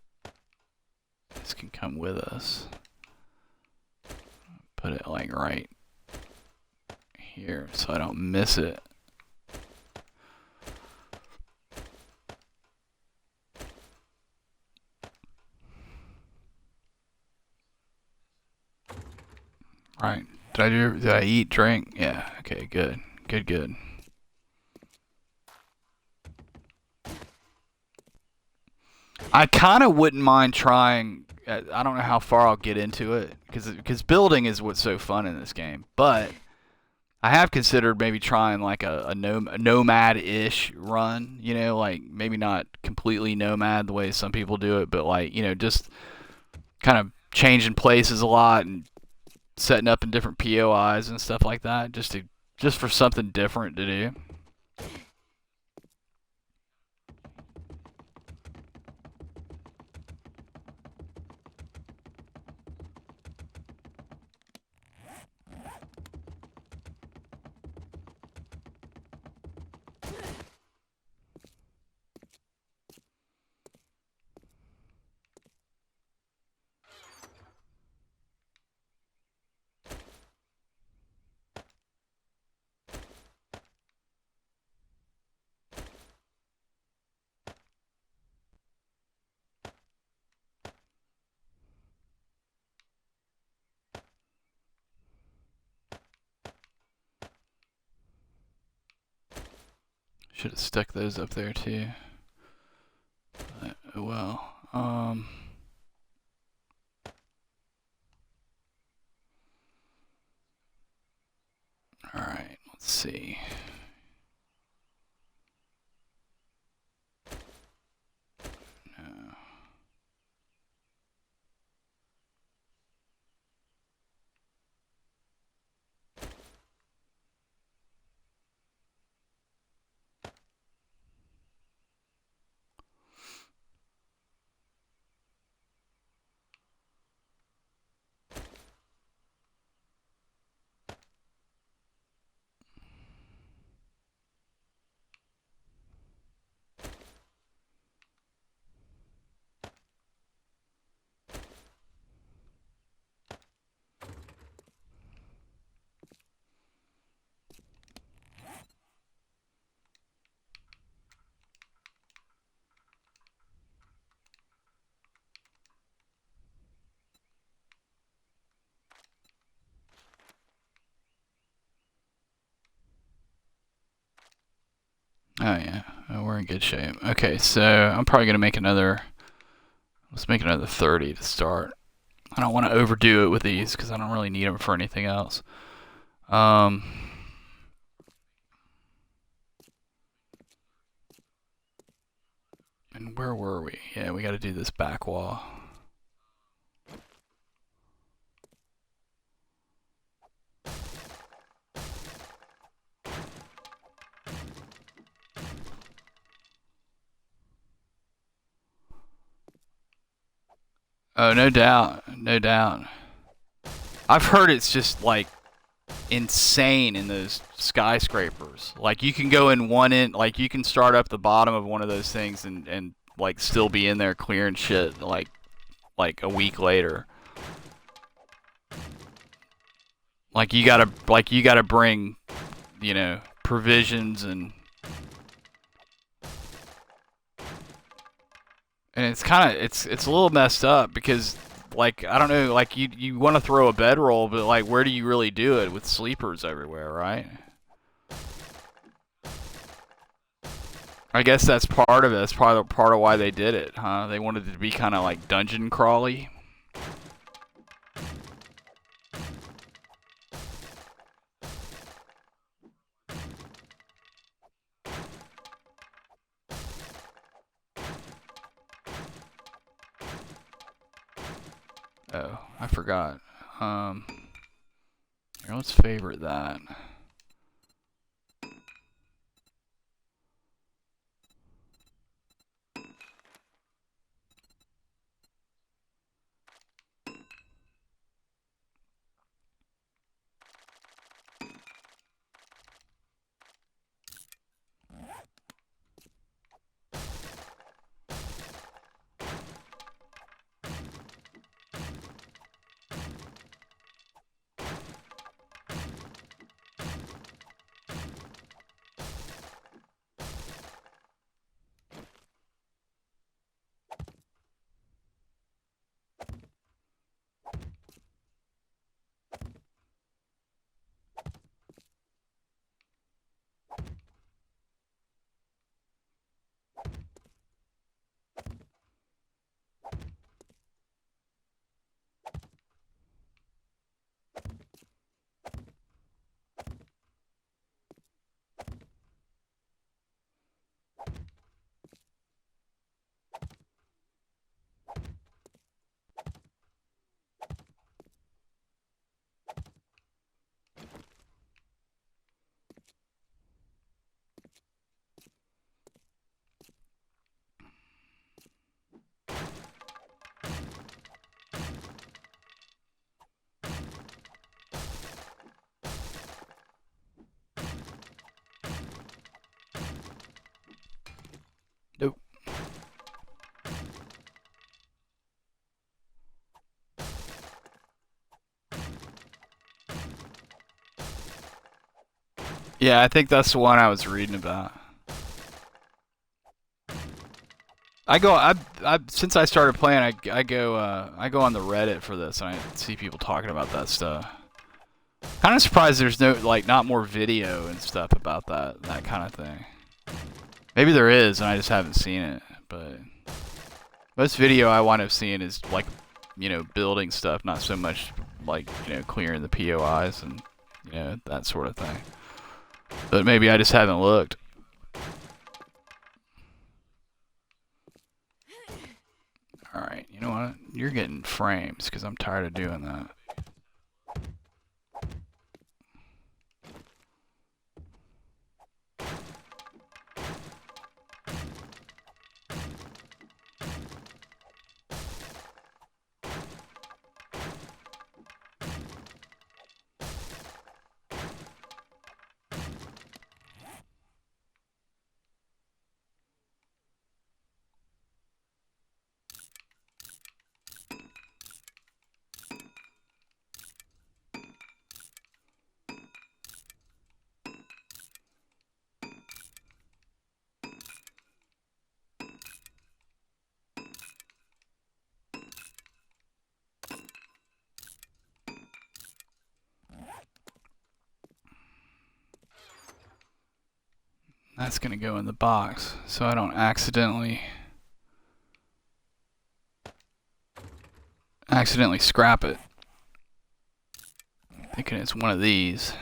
Speaker 1: This can come with us. Put it like right here so I don't miss it. Right. Did I eat, drink? Yeah. Okay, good. Good. I kind of wouldn't mind trying. I don't know how far I'll get into it because building is what's so fun in this game. But I have considered maybe trying like a nomad-ish run. You know, like maybe not completely nomad the way some people do it, but like you know just kind of changing places a lot and setting up in different POIs and stuff like that, just for something different to do. Should have stuck those up there too. Well, all right. Let's see. No. Oh yeah, we're in good shape. Okay, so I'm probably gonna make another. Let's make another 30 to start. I don't want to overdo it with these because I don't really need them for anything else. Um, and where were we? Yeah, we got to do this back wall. Oh, no doubt, no doubt. I've heard it's just like insane in those skyscrapers. Like you can go in one end, like you can start up the bottom of one of those things and like still be in there clearing shit like a week later. Like you gotta bring, you know, provisions and it's kind of it's a little messed up because like I don't know, like you want to throw a bedroll, but like where do you really do it with sleepers everywhere, right? I guess that's part of it. That's part of why they did it, huh? They wanted it to be kind of like dungeon crawly. Oh, I forgot. Here, let's favorite that. Nope. Yeah, I think that's the one I was reading about. Since I started playing, I go on the Reddit for this, and I see people talking about that stuff. Kind of surprised there's not more video and stuff about that kind of thing. Maybe there is, and I just haven't seen it. But most video I wind up seeing is like, building stuff, not so much like clearing the POIs and that sort of thing. But maybe I just haven't looked. Alright, you know what? You're getting frames because I'm tired of doing that. That's gonna go in the box so I don't accidentally scrap it. I'm thinking it's one of these.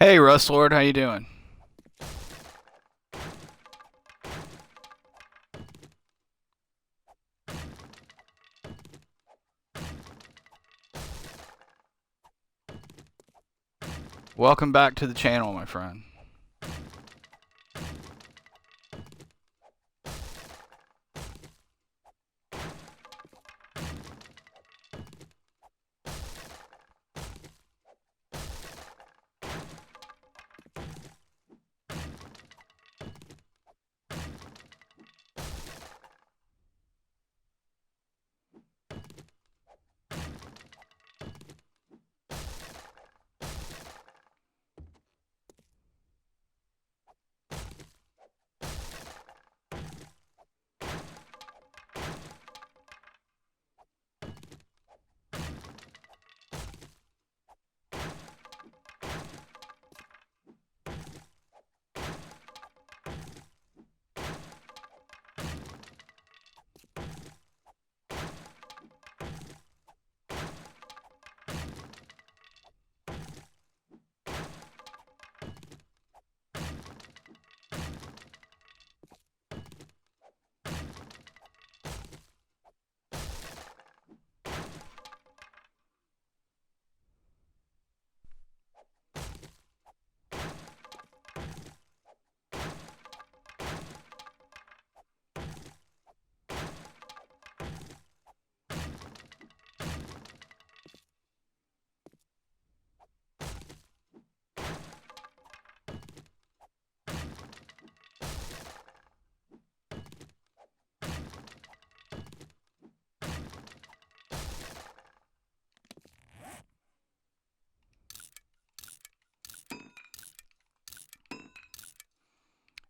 Speaker 1: Hey, Rustlord, how you doing? Welcome back to the channel, my friend.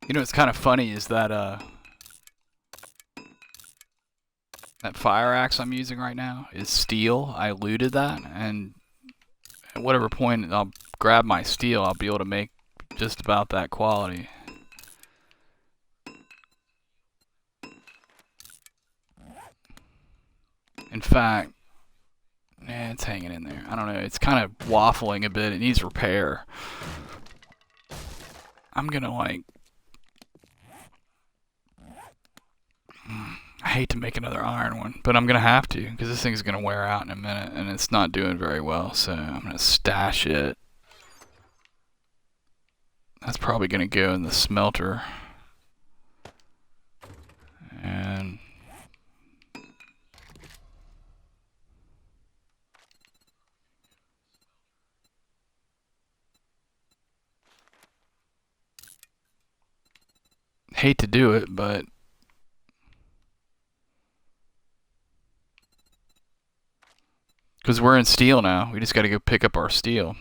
Speaker 1: You know what's kind of funny is that that fire axe I'm using right now is steel. I looted that, and at whatever point I'll grab my steel, I'll be able to make just about that quality. In fact, it's hanging in there. I don't know. It's kind of waffling a bit. It needs repair. I'm gonna like... I hate to make another iron one, but I'm gonna have to, because this thing's gonna wear out in a minute, and it's not doing very well, so I'm gonna stash it. That's probably gonna go in the smelter. And... hate to do it, but... because we're in steel now. We just gotta go pick up our steel.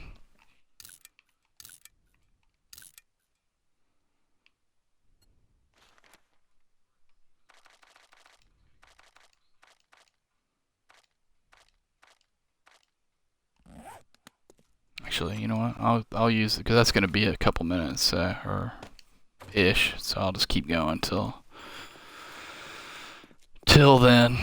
Speaker 1: Actually, you know what? I'll use it, because that's gonna be a couple minutes, or ish. So I'll just keep going till then.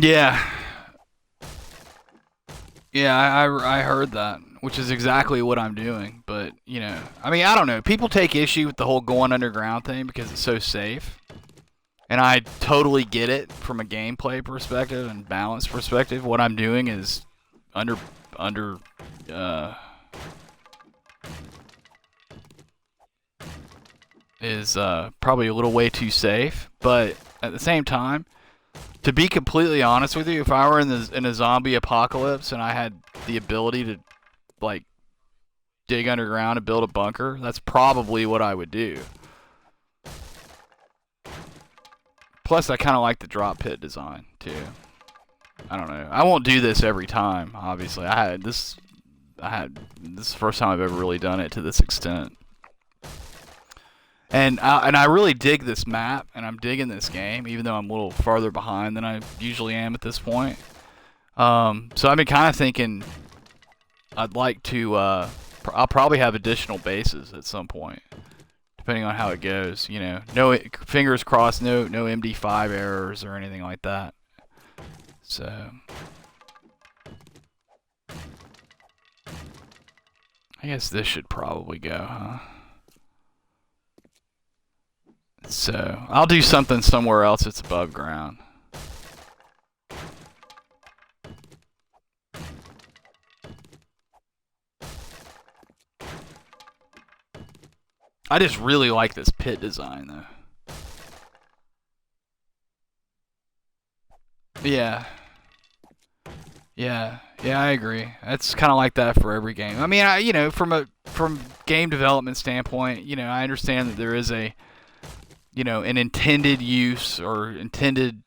Speaker 1: Yeah. Yeah, I heard that, which is exactly what I'm doing. But, you know, I mean, I don't know. People take issue with the whole going underground thing because it's so safe. And I totally get it from a gameplay perspective and balance perspective. What I'm doing is probably a little way too safe. But at the same time, to be completely honest with you, if I were in a zombie apocalypse and I had the ability to like dig underground and build a bunker, that's probably what I would do. Plus, I kind of like the drop pit design too. I don't know. I won't do this every time. Obviously, this is the first time I've ever really done it to this extent. And I really dig this map, and I'm digging this game, even though I'm a little farther behind than I usually am at this point. So I've been kind of thinking I'd like to. I'll probably have additional bases at some point, depending on how it goes. You know, no fingers crossed, no MD5 errors or anything like that. So I guess this should probably go, huh? So I'll do something somewhere else that's above ground. I just really like this pit design, though. Yeah. Yeah, yeah, I agree. That's kind of like that for every game. I mean, from game development standpoint, I understand that there is an intended use or intended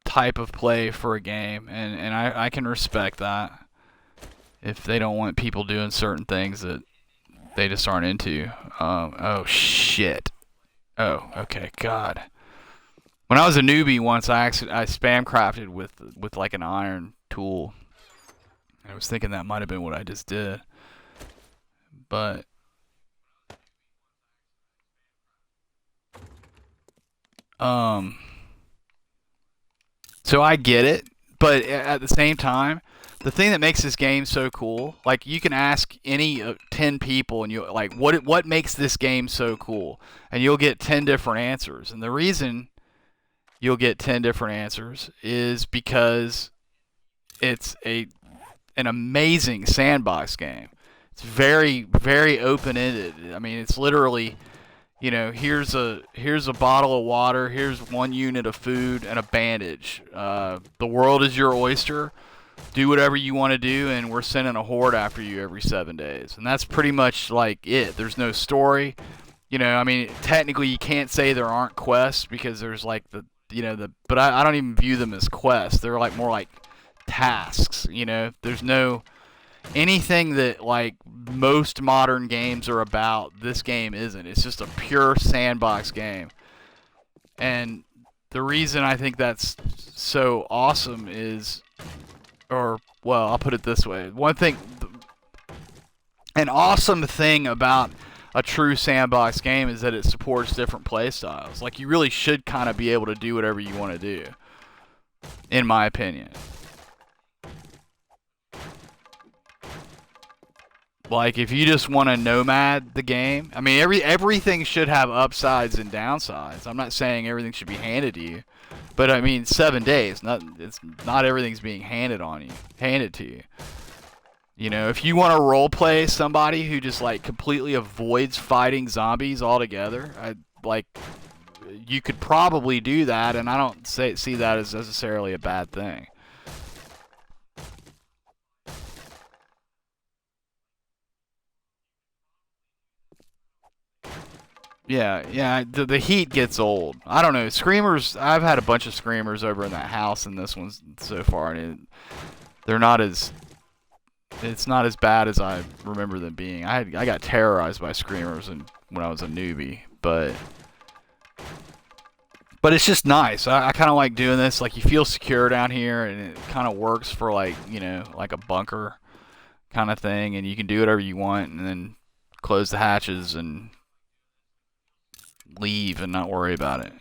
Speaker 1: type of play for a game, and I can respect that if they don't want people doing certain things that they just aren't into. Oh shit. Oh, okay, God. When I was a newbie once, I spam crafted with like an iron tool. I was thinking that might have been what I just did, but um, so I get it, but at the same time, the thing that makes this game so cool, like you can ask any 10 people, and you like what makes this game so cool, and you'll get 10 different answers, and the reason you'll get 10 different answers is because it's an amazing sandbox game. It's very very open ended. I mean, it's literally, here's a bottle of water, here's one unit of food and a bandage. The world is your oyster. Do whatever you want to do, and we're sending a horde after you every 7 days. And that's pretty much like it. There's no story. I mean, technically you can't say there aren't quests because there's like but I don't even view them as quests. They're like more like tasks. There's no anything that like most modern games are about. This game isn't. It's just a pure sandbox game. And the reason I think that's so awesome is, or well, I'll put it this way. An awesome thing about a true sandbox game is that it supports different play styles. Like, you really should kind of be able to do whatever you want to do, in my opinion. Like, if you just want to nomad the game, I mean, everything should have upsides and downsides. I'm not saying everything should be handed to you, but I mean, 7 days. Not everything's being handed to you. If you want to role play somebody who just like completely avoids fighting zombies altogether, you could probably do that, and I don't see that as necessarily a bad thing. Yeah, yeah. The heat gets old. I don't know. Screamers. I've had a bunch of screamers over in that house, and this one's so far, and they're not as. It's not as bad as I remember them being. I got terrorized by screamers when I was a newbie, but it's just nice. I kind of like doing this. Like, you feel secure down here, and it kind of works for like like a bunker kind of thing, and you can do whatever you want, and then close the hatches and leave and not worry about it.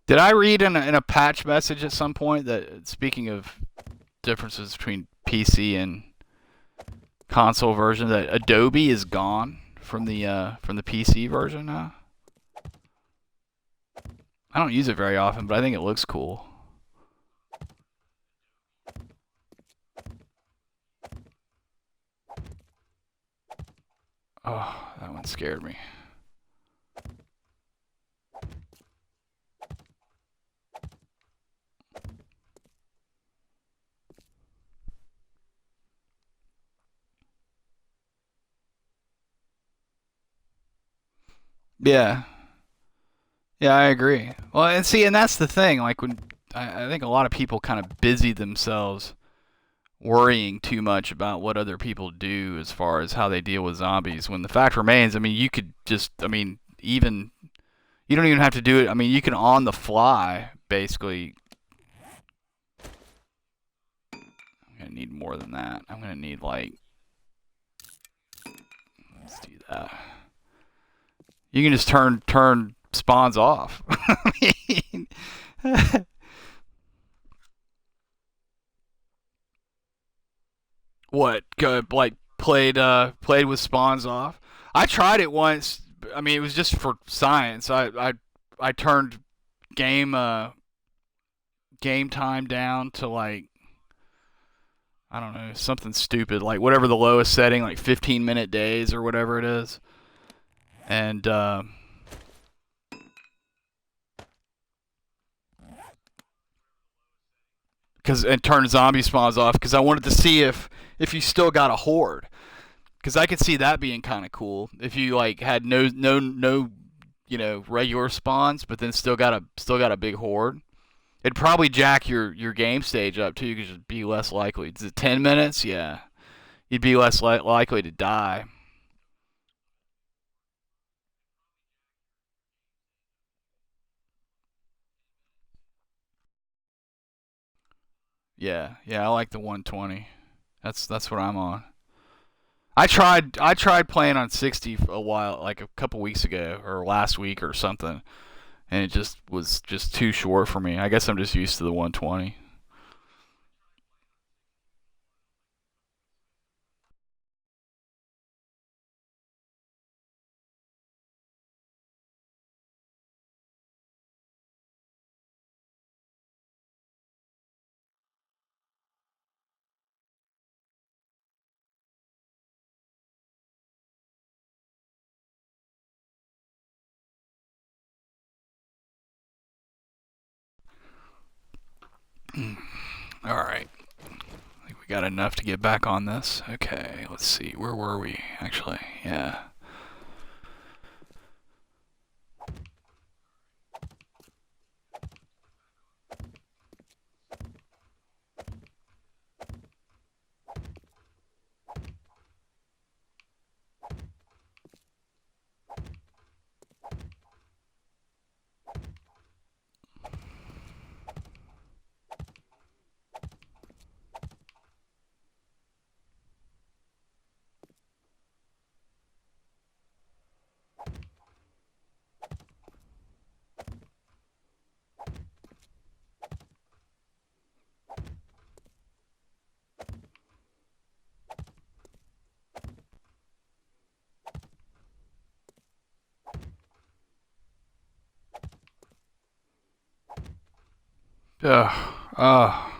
Speaker 1: Did I read in a patch message at some point that, speaking of differences between PC and console version, that Adobe is gone from the PC version now? I don't use it very often, but I think it looks cool. Oh, that one scared me. Yeah. Yeah, I agree. Well, and see, and that's the thing. Like when I think a lot of people kind of busy themselves worrying too much about what other people do as far as how they deal with zombies. When the fact remains, I mean, you could just, I mean, even you don't even have to do it. I mean, you can on the fly basically. I'm gonna need more than that. I'm gonna need like, let's do that. You can just turn spawns off. I mean, what? Go like played with spawns off. I tried it once. I mean, it was just for science. I turned game game time down to like I don't know something stupid like whatever the lowest setting like 15-minute days or whatever it is, and because and turn zombie spawns off because I wanted to see if you still got a horde because I could see that being kind of cool if you like had no regular spawns but then still got a big horde. It'd probably jack your game stage up too because you'd be less likely. Is it 10 minutes? Yeah, you'd be less likely to die. Yeah, yeah, I like the 120. That's what I'm on. I tried playing on 60 a while, like a couple weeks ago or last week or something, and it just was just too short for me. I guess I'm just used to the 120. All right, I think we got enough to get back on this. Okay, let's see. Where were we actually? Yeah. Ugh.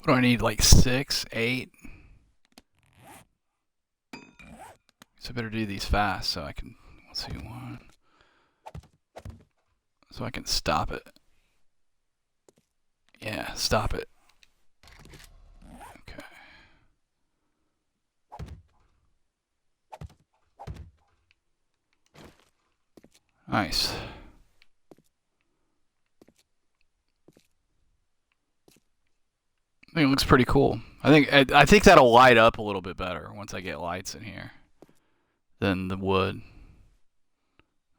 Speaker 1: What do I need? Like six, eight. So I better do these fast so I can. Let's see one. So I can stop it. Yeah, stop it. Okay. Nice. I think it looks pretty cool. I think that'll light up a little bit better once I get lights in here than the wood.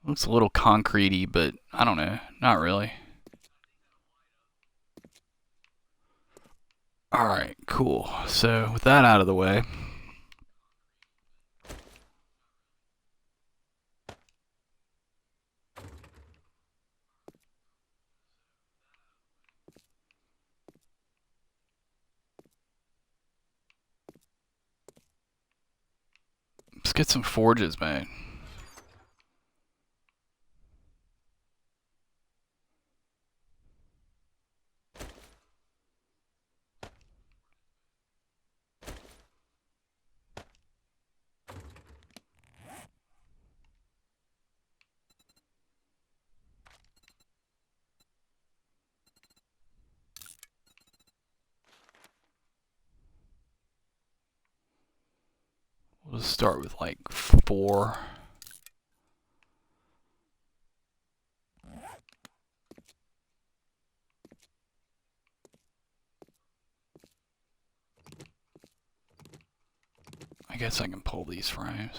Speaker 1: Looks a little concretey, but I don't know. Not really. All right, cool. So with that out of the way, Let's get some forges made. We'll just start with like 4. I guess I can pull these frames.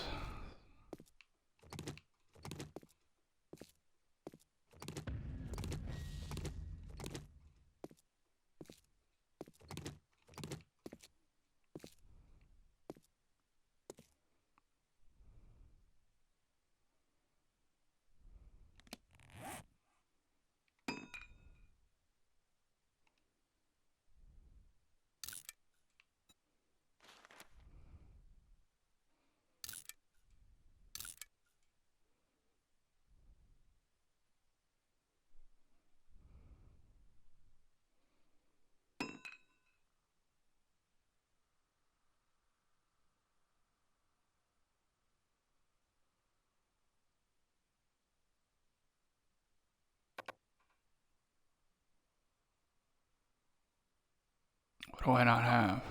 Speaker 1: What do I not have?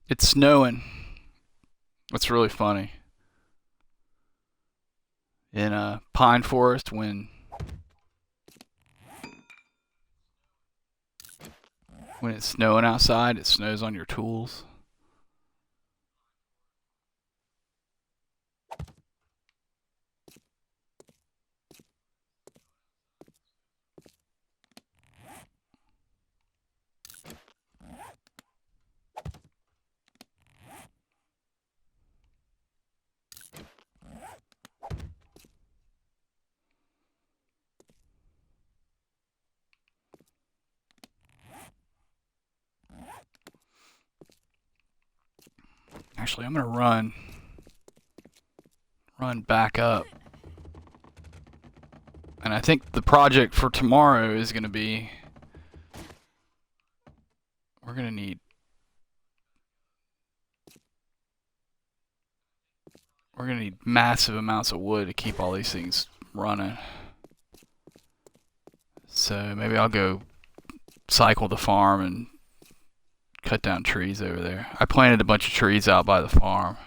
Speaker 1: It's snowing. What's really funny. In a pine forest, when it's snowing outside, it snows on your tools. Actually, I'm gonna run back up. And I think the project for tomorrow is gonna be, we're gonna need massive amounts of wood to keep all these things running. So maybe I'll go cycle the farm and cut down trees over there. I planted a bunch of trees out by the farm.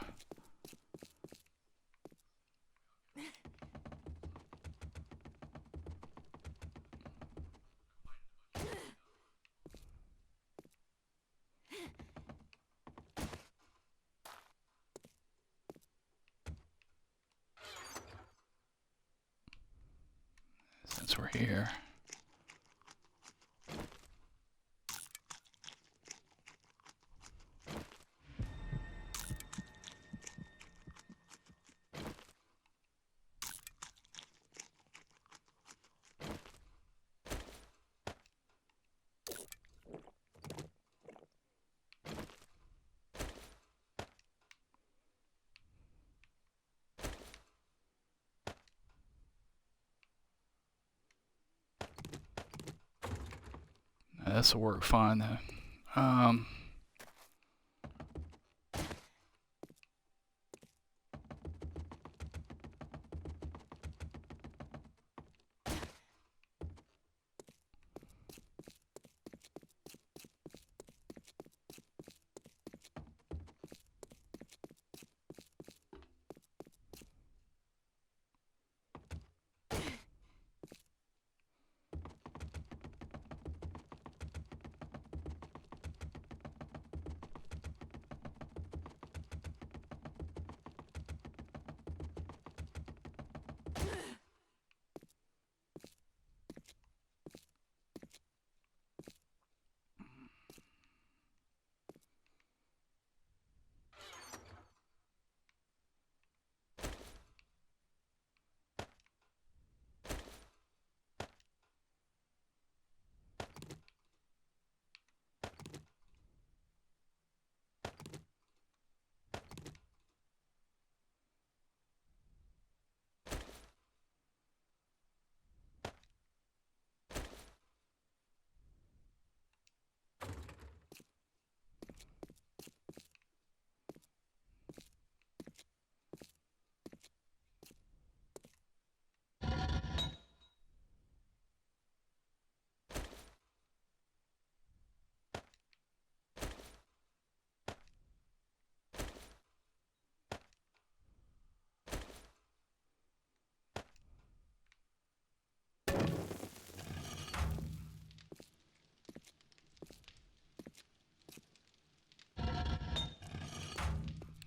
Speaker 1: Since we're here. this will work fine though.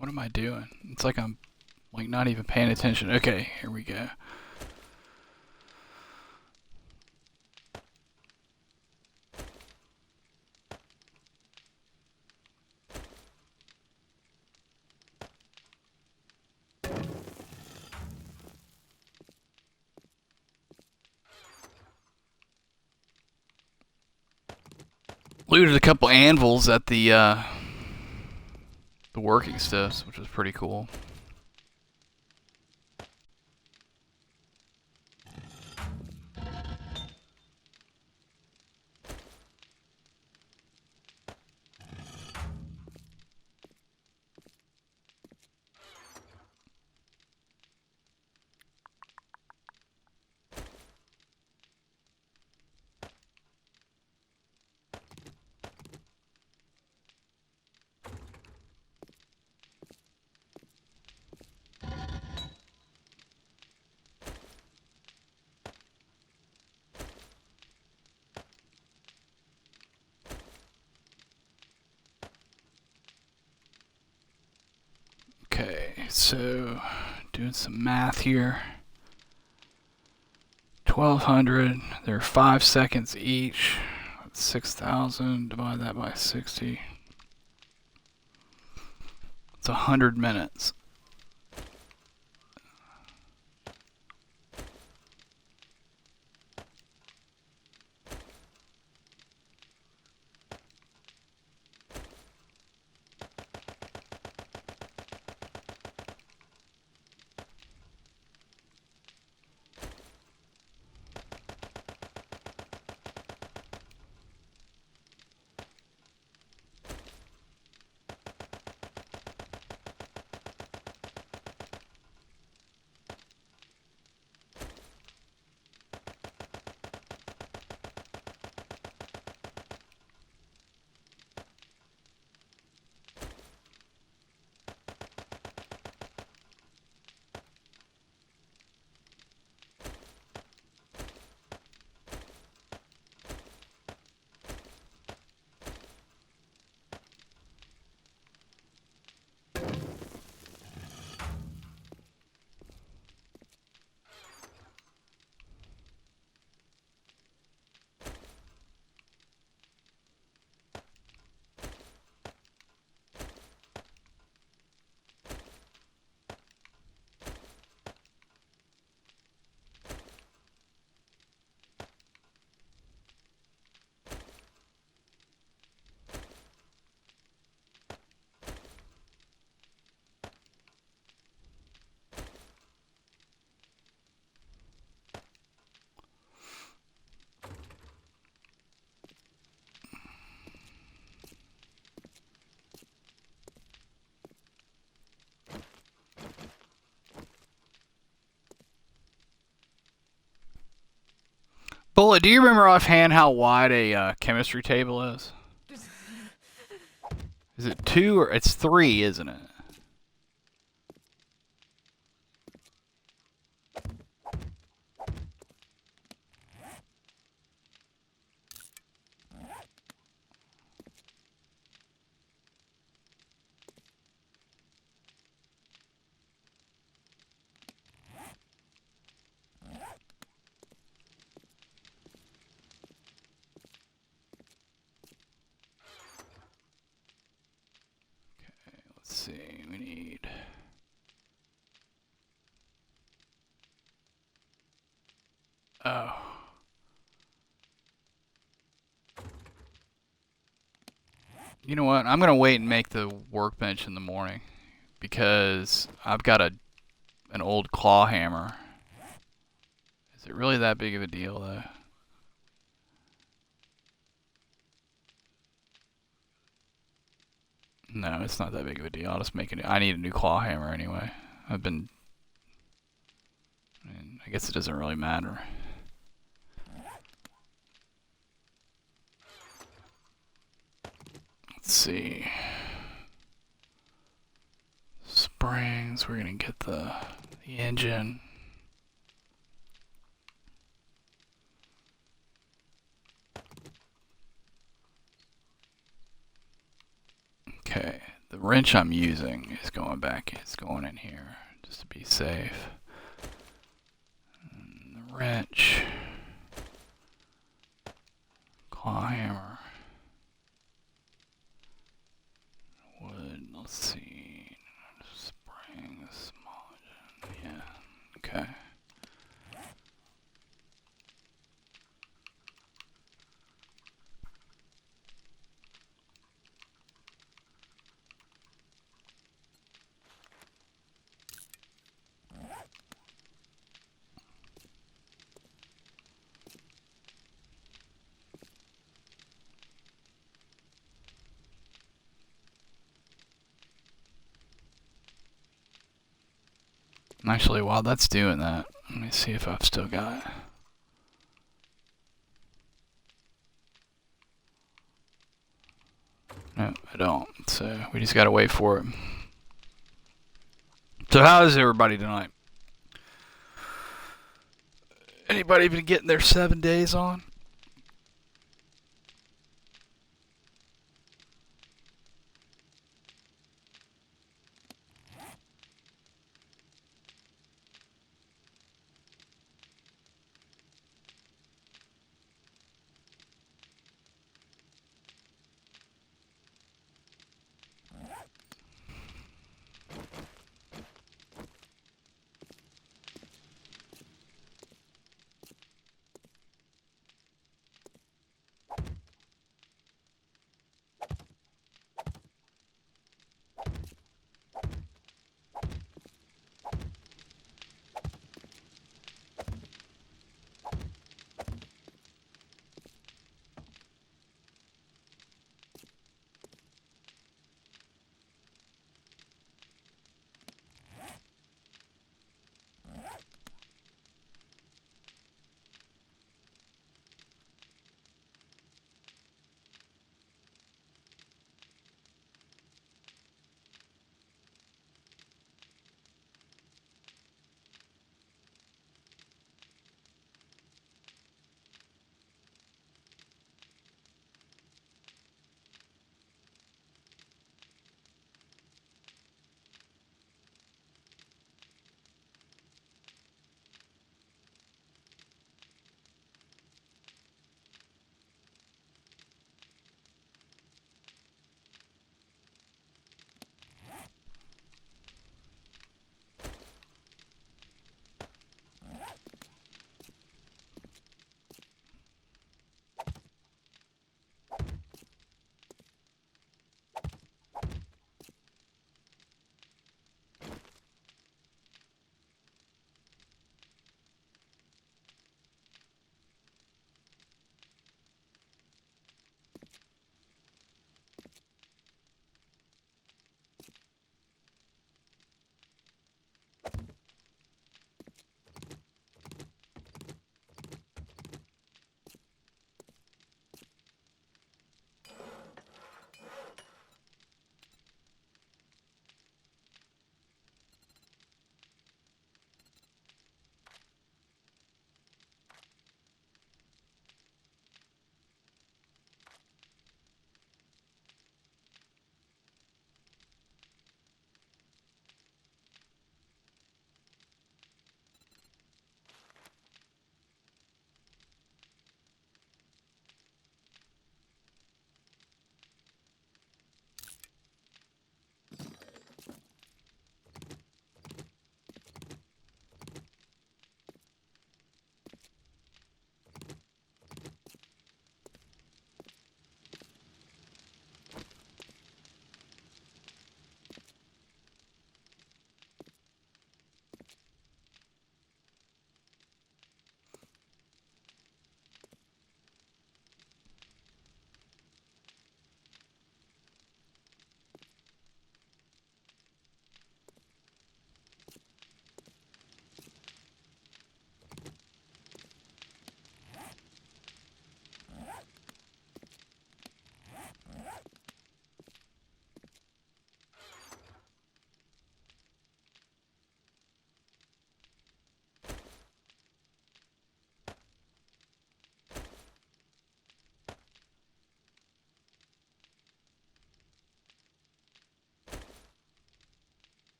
Speaker 1: What am I doing? It's like I'm like not even paying attention. Okay, here we go. Looted a couple anvils at the working stuffs, which was pretty cool. Okay, so doing some math here. 1200, they're 5 seconds each. That's 6,000, divide that by 60. It's 100 minutes. Bullet, do you remember offhand how wide a chemistry table is? Is it 2 or it's 3, isn't it? Let's see, we need... Oh. You know what? I'm going to wait and make the workbench in the morning. Because I've got an old claw hammer. Is it really that big of a deal, though? No, it's not that big of a deal. I'll just make it. I need a new claw hammer anyway. I mean, I guess it doesn't really matter. Let's see. Springs. We're gonna get the engine. Okay, the wrench I'm using is going back. It's going in here just to be safe. And the wrench, claw hammer, wood. Let's see. Springs, small. Yeah. Okay. Actually, while that's doing that, let me see if I've still got it. No, I don't. So we just gotta wait for it. So how is everybody tonight? Anybody been getting their 7 days on?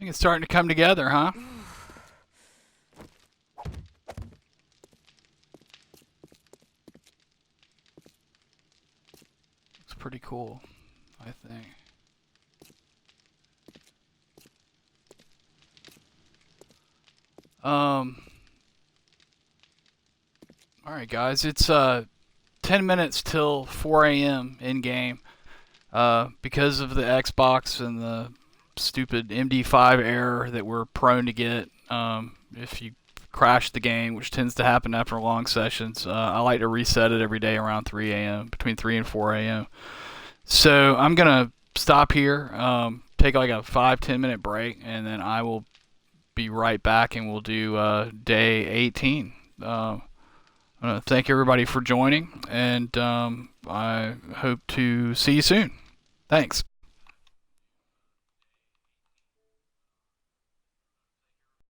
Speaker 1: think it's starting to come together, huh? It's pretty cool, I think. Alright guys, it's 10 minutes till 4 a.m. in game. Because of the Xbox and the stupid MD5 error that we're prone to get if you crash the game, which tends to happen after long sessions. I like to reset it every day around 3 a.m., between 3 and 4 a.m. So I'm going to stop here, take like a 5-10 minute break, and then I will be right back and we'll do day 18. Thank everybody for joining, and I hope to see you soon. Thanks.